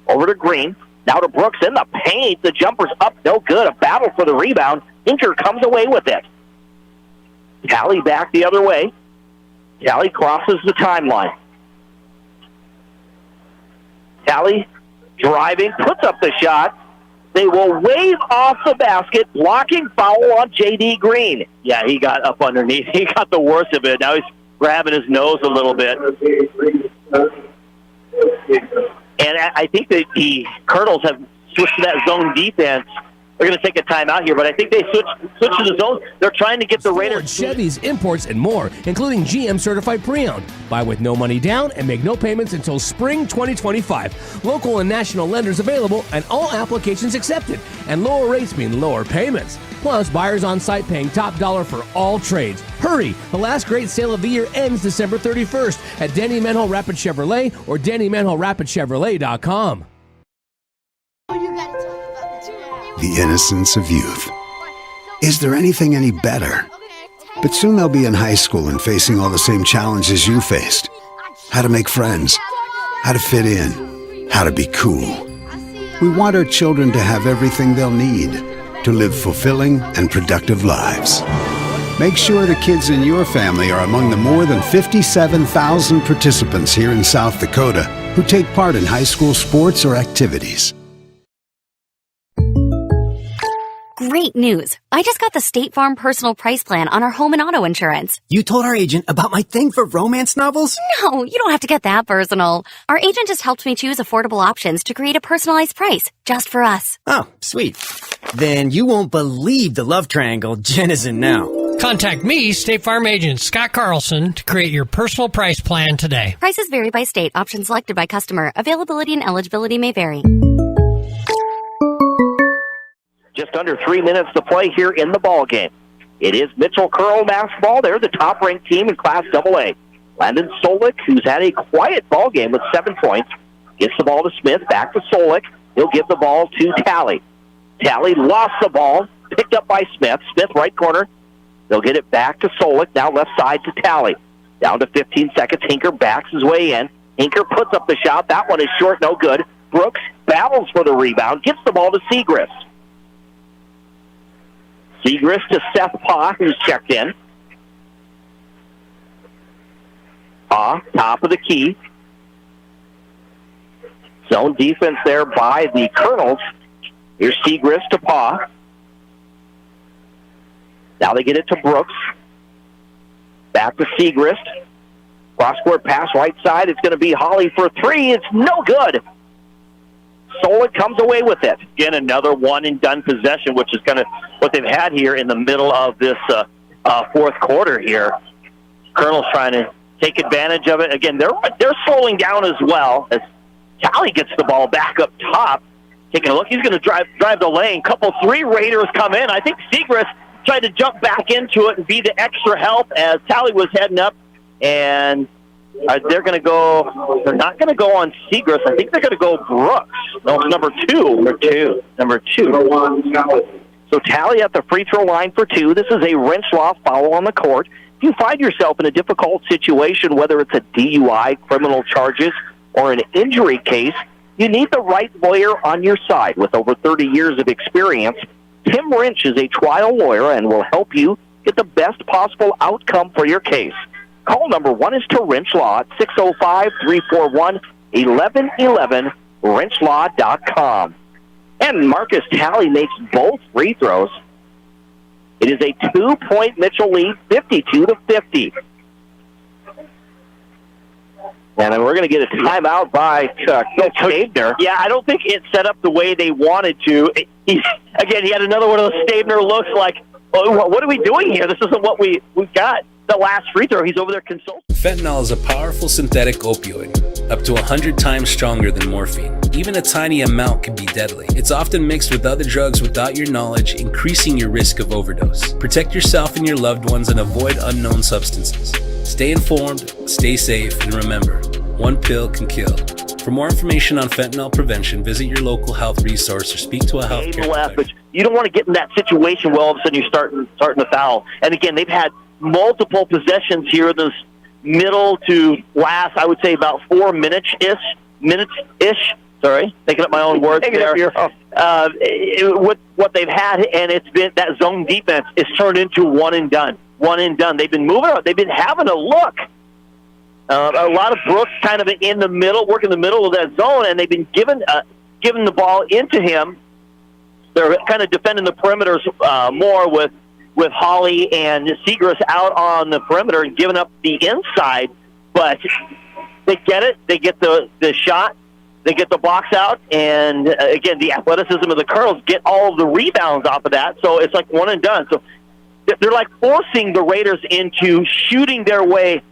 [SPEAKER 11] Over to Green. Now to Brooks in the paint. The jumper's up. No good. A battle for the rebound. Hinker comes away with it. Tally back the other way. Tally crosses the timeline. Tally driving. Puts up the shot. They will wave off the basket, blocking foul on J.D. Green. Yeah, he got up underneath. He got the worst of it. Now he's grabbing his nose a little bit. And I think that the Kernels have switched to that zone defense. They're going to take a timeout here, but I think they switched to the zone. They're trying to get the Raiders.
[SPEAKER 1] Chevys, imports, and more, including GM certified pre-owned. Buy with no money down and make no payments until spring 2025. Local and national lenders available and all applications accepted. And lower rates mean lower payments. Plus, buyers on site paying top dollar for all trades. Hurry! The last great sale of the year ends December 31st at Danny Manholt Rapid Chevrolet or DannyManholtRapidChevrolet.com.
[SPEAKER 5] The innocence of youth. Is there anything any better? But soon they'll be in high school and facing all the same challenges you faced. How to make friends, how to fit in, how to be cool. We want our children to have everything they'll need to live fulfilling and productive lives. Make sure the kids in your family are among the more than 57,000 participants here in South Dakota who take part in high school sports or activities.
[SPEAKER 13] Great news. I just got the State Farm personal price plan on our home and auto insurance.
[SPEAKER 22] You told our agent about my thing for romance novels?
[SPEAKER 13] No, you don't have to get that personal. Our agent just helped me choose affordable options to create a personalized price just for us.
[SPEAKER 22] Oh, sweet. Then you won't believe the love triangle Jen is in now.
[SPEAKER 23] Contact me, State Farm agent Scott Carlson, to create your personal price plan today.
[SPEAKER 13] Prices vary by state. Options selected by customer. Availability and eligibility may vary.
[SPEAKER 11] Just under 3 minutes to play here in the ball game. It is Mitchell Curl basketball. They're the top-ranked team in Class AA. Landon Solik, who's had a quiet ball game with 7 points, gets the ball to Smith. Back to Solik. He'll give the ball to Talley. Talley lost the ball, picked up by Smith. Smith, right corner. They'll get it back to Solik. Now left side to Talley. Down to 15 seconds. Hinker backs his way in. Hinker puts up the shot. That one is short, no good. Brooks battles for the rebound, gets the ball to Segrist. Segrist to Seth Pa, who's checked in. Pa, top of the key. Zone defense there by the Kernels. Here's Segrist to Pa. Now they get it to Brooks. Back to Segrist. Cross-court pass right side. It's going to be Holly for 3. It's no good. Solik comes away with it.
[SPEAKER 12] Again, another one-and-done possession, which is kind of what they've had here in the middle of this fourth quarter here. Colonel's trying to take advantage of it. Again, they're slowing down as well as Talley gets the ball back up top. Taking a look, he's going to drive the lane. Couple 3 Raiders come in. I think Segrist tried to jump back into it and be the extra help as Talley was heading up, and they're going to go. They're not going to go on Segrist. I think they're going to go Brooks. No, it's number 2. Number two. So Talley at the free throw line for 2. This is a Renshaw foul on the court. If you find yourself in a difficult situation, whether it's a DUI, criminal charges, or an injury case, you need the right lawyer on your side. With over 30 years of experience, Tim Wrench is a trial lawyer and will help you get the best possible outcome for your case. Call number 1 is to Wrench Law at 605-341-1111, wrenchlaw.com. And Marcus Talley makes both free throws. It is a 2-point Mitchell lead, 52-50. And then we're going to get a timeout by Coach Stabner. Yeah, I don't think it set up the way they wanted to. He had another one of those Stabner looks like, oh, what are we doing here? This isn't what we got. The last free throw, he's over there consulting.
[SPEAKER 2] Fentanyl is a powerful synthetic opioid, up to 100 times stronger than morphine. Even a tiny amount can be deadly. It's often mixed with other drugs without your knowledge, increasing your risk of overdose. Protect yourself and your loved ones and avoid unknown substances. Stay informed, stay safe, and remember, one pill can kill. For more information on fentanyl prevention, visit your local health resource or speak to a healthcare provider.
[SPEAKER 12] But you don't want to get in that situation where all of a sudden you're starting to foul. And again, they've had multiple possessions here in this middle to last, I would say, about 4 minutes-ish. Sorry, taking up my own words there. What they've had, and it's been that zone defense is turned into one and done. They've been moving on. They've been having a look. A lot of Brooks kind of in the middle, working the middle of that zone, and they've been giving the ball into him. They're kind of defending the perimeters more with Holly and Segrist out on the perimeter and giving up the inside. But they get it. They get the shot. They get the box out. And, again, the athleticism of the Kernels get all of the rebounds off of that. So it's like one and done. So they're like forcing the Raiders into shooting their way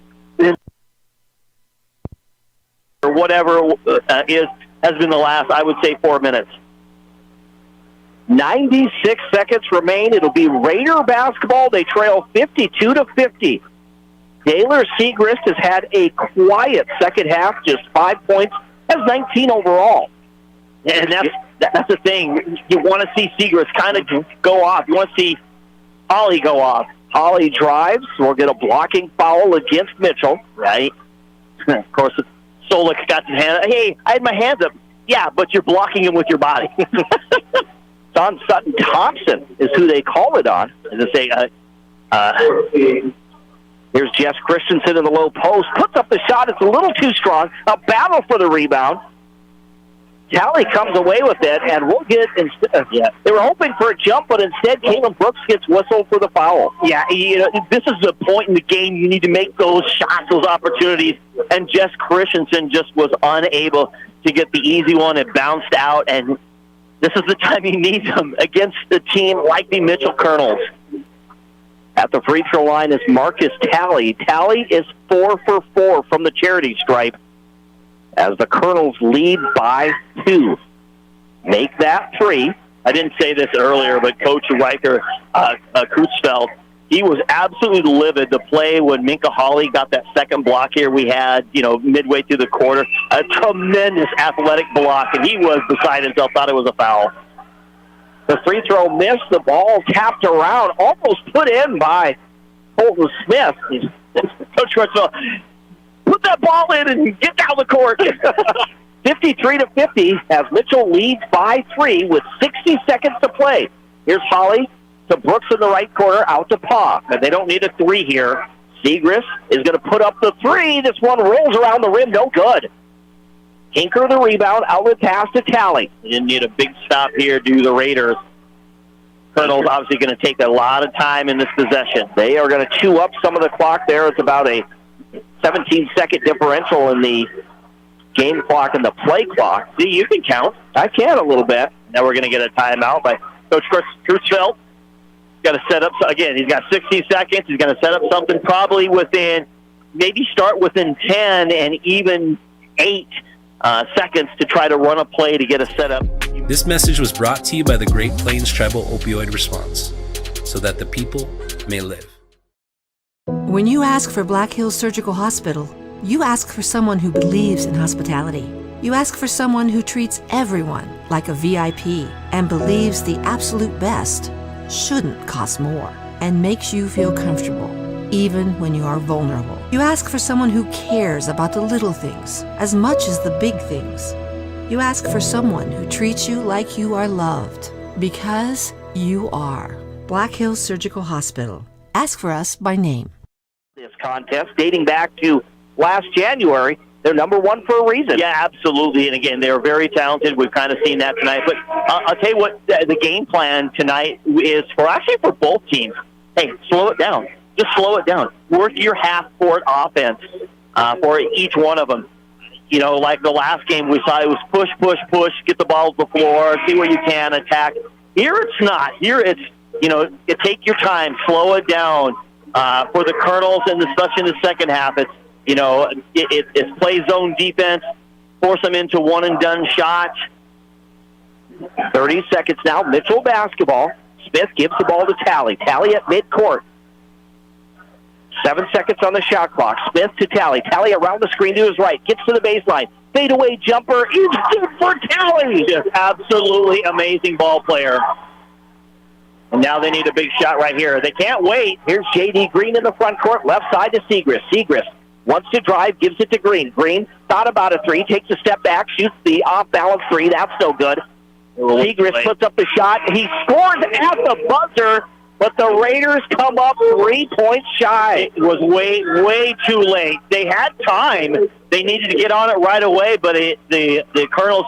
[SPEAKER 12] or whatever has been the last, I would say, 4 minutes.
[SPEAKER 11] 96 seconds remain. It'll be Raider basketball. They trail 52-50. Taylor Segrist has had a quiet second half, just 5 points, has 19 overall.
[SPEAKER 12] And that's the thing. You want to see Segrist kind of go off. You want to see Holly go off.
[SPEAKER 11] Holly drives. We'll get a blocking foul against Mitchell.
[SPEAKER 12] Right. Of course, Solik got his hand. Hey, I had my hands up. Yeah, but you're blocking him with your body.
[SPEAKER 11] Don Sutton Thompson is who they call it on. As I say, here's Jess Christensen in the low post. Puts up the shot. It's a little too strong. A battle for the rebound. Tally comes away with it, and we'll get. They were hoping for a jump, but instead, Caitlin Brooks gets whistled for the foul.
[SPEAKER 12] Yeah, this is the point in the game you need to make those shots, those opportunities, and Jess Christensen just was unable to get the easy one. It bounced out, and this is the time you need them against a team like the Mitchell Kernels.
[SPEAKER 11] At the free throw line is Marcus Tally. Tally is 4 for 4 from the charity stripe as the Kernels lead by 2. Make that 3.
[SPEAKER 12] I didn't say this earlier, but Coach Riker Kreutzfeld, he was absolutely livid to play when Minka Hawley got that second block here we had, midway through the quarter. A tremendous athletic block, and he was beside himself, thought it was a foul.
[SPEAKER 11] The free throw missed. The ball tapped around, almost put in by Colton Smith.
[SPEAKER 12] Coach Kreutzfeld, put that ball in and get down the court.
[SPEAKER 11] 53-50 as Mitchell leads by 3 with 60 seconds to play. Here's Holly to Brooks in the right corner, out to Paw. And they don't need a 3 here. Segrist is going to put up the 3. This one rolls around the rim, no good. Tinker the rebound, outlet pass to Tally.
[SPEAKER 12] They didn't need a big stop here due to the Raiders. Colonel's obviously going to take a lot of time in this possession.
[SPEAKER 11] They are going to chew up some of the clock there. It's about a 17-second differential in the game clock and the play clock.
[SPEAKER 12] See, you can count.
[SPEAKER 11] I can a little bit.
[SPEAKER 12] Now we're going to get a timeout by Coach Kreutzfeld. Got to set up, again, he's got 60 seconds. He's going to set up something probably maybe start within 10 and even 8 seconds to try to run a play to get a setup.
[SPEAKER 2] This message was brought to you by the Great Plains Tribal Opioid Response, so that the people may live.
[SPEAKER 3] When you ask for Black Hills Surgical Hospital, you ask for someone who believes in hospitality. You ask for someone who treats everyone like a VIP and believes the absolute best shouldn't cost more and makes you feel comfortable, even when you are vulnerable. You ask for someone who cares about the little things as much as the big things. You ask for someone who treats you like you are loved, because you are. Black Hills Surgical Hospital. Ask for us by name.
[SPEAKER 11] This contest dating back to last January, they're number 1 for a reason.
[SPEAKER 12] Yeah, absolutely. And again, they're very talented. We've kind of seen that tonight. But I'll tell you what, the game plan tonight is for both teams. Hey, slow it down. Just slow it down. Work your half-court offense for each one of them. Like the last game we saw, it was push, push, push, get the ball to the floor, see where you can, attack. Here it's not. Here it's, take your time, slow it down. For the Kernels, and especially in the second half, it's play zone defense, force them into one-and-done shots. 30 seconds now, Mitchell basketball. Smith gives the ball to Tally. Tally at midcourt. 7 seconds on the shot clock. Smith to Tally. Tally around the screen to his right. Gets to the baseline. Fadeaway jumper is good for Tally. Just absolutely amazing ball player. And now they need a big shot right here. They can't wait.
[SPEAKER 11] Here's J.D. Green in the front court. Left side to Segrist. Segrist wants to drive, gives it to Green. Green thought about a 3, takes a step back, shoots the off-balance 3. That's no good. Segrist puts up the shot. He scores at the buzzer, but the Raiders come up 3 points shy.
[SPEAKER 12] It was way too late. They had time. They needed to get on it right away, but the Kernels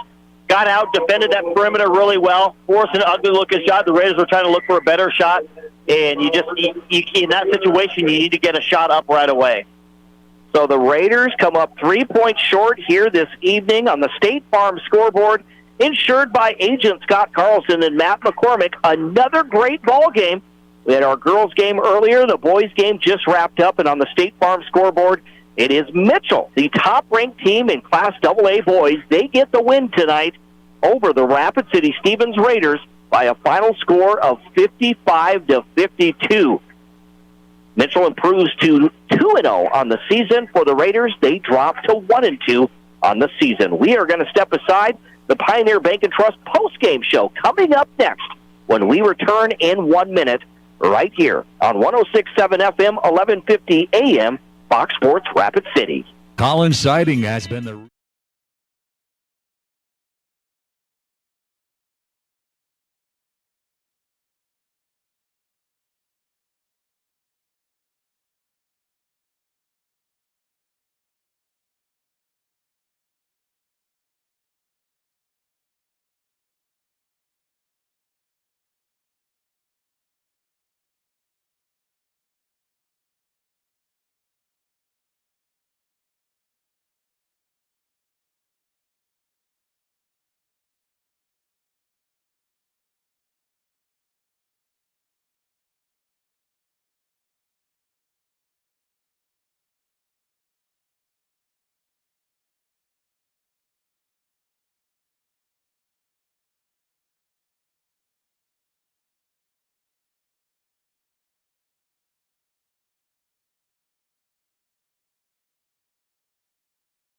[SPEAKER 12] got out, defended that perimeter really well, forced an ugly-looking shot. The Raiders were trying to look for a better shot, and you in that situation, you need to get a shot up right away.
[SPEAKER 11] So the Raiders come up 3 points short here this evening on the State Farm scoreboard, insured by agent Scott Carlson and Matt McCormick. Another great ball game. We had our girls' game earlier. The boys' game just wrapped up, and on the State Farm scoreboard, it is Mitchell, the top-ranked team in Class AA boys. They get the win tonight over the Rapid City Stevens Raiders by a final score of 55-52. Mitchell improves to 2-0 on the season. For the Raiders, they drop to 1-2 on the season. We are going to step aside. The Pioneer Bank and Trust post-game show coming up next when we return in 1 minute right here on 106.7 FM, 1150 AM, Fox Sports Rapid City.
[SPEAKER 4] Collins Siding has been the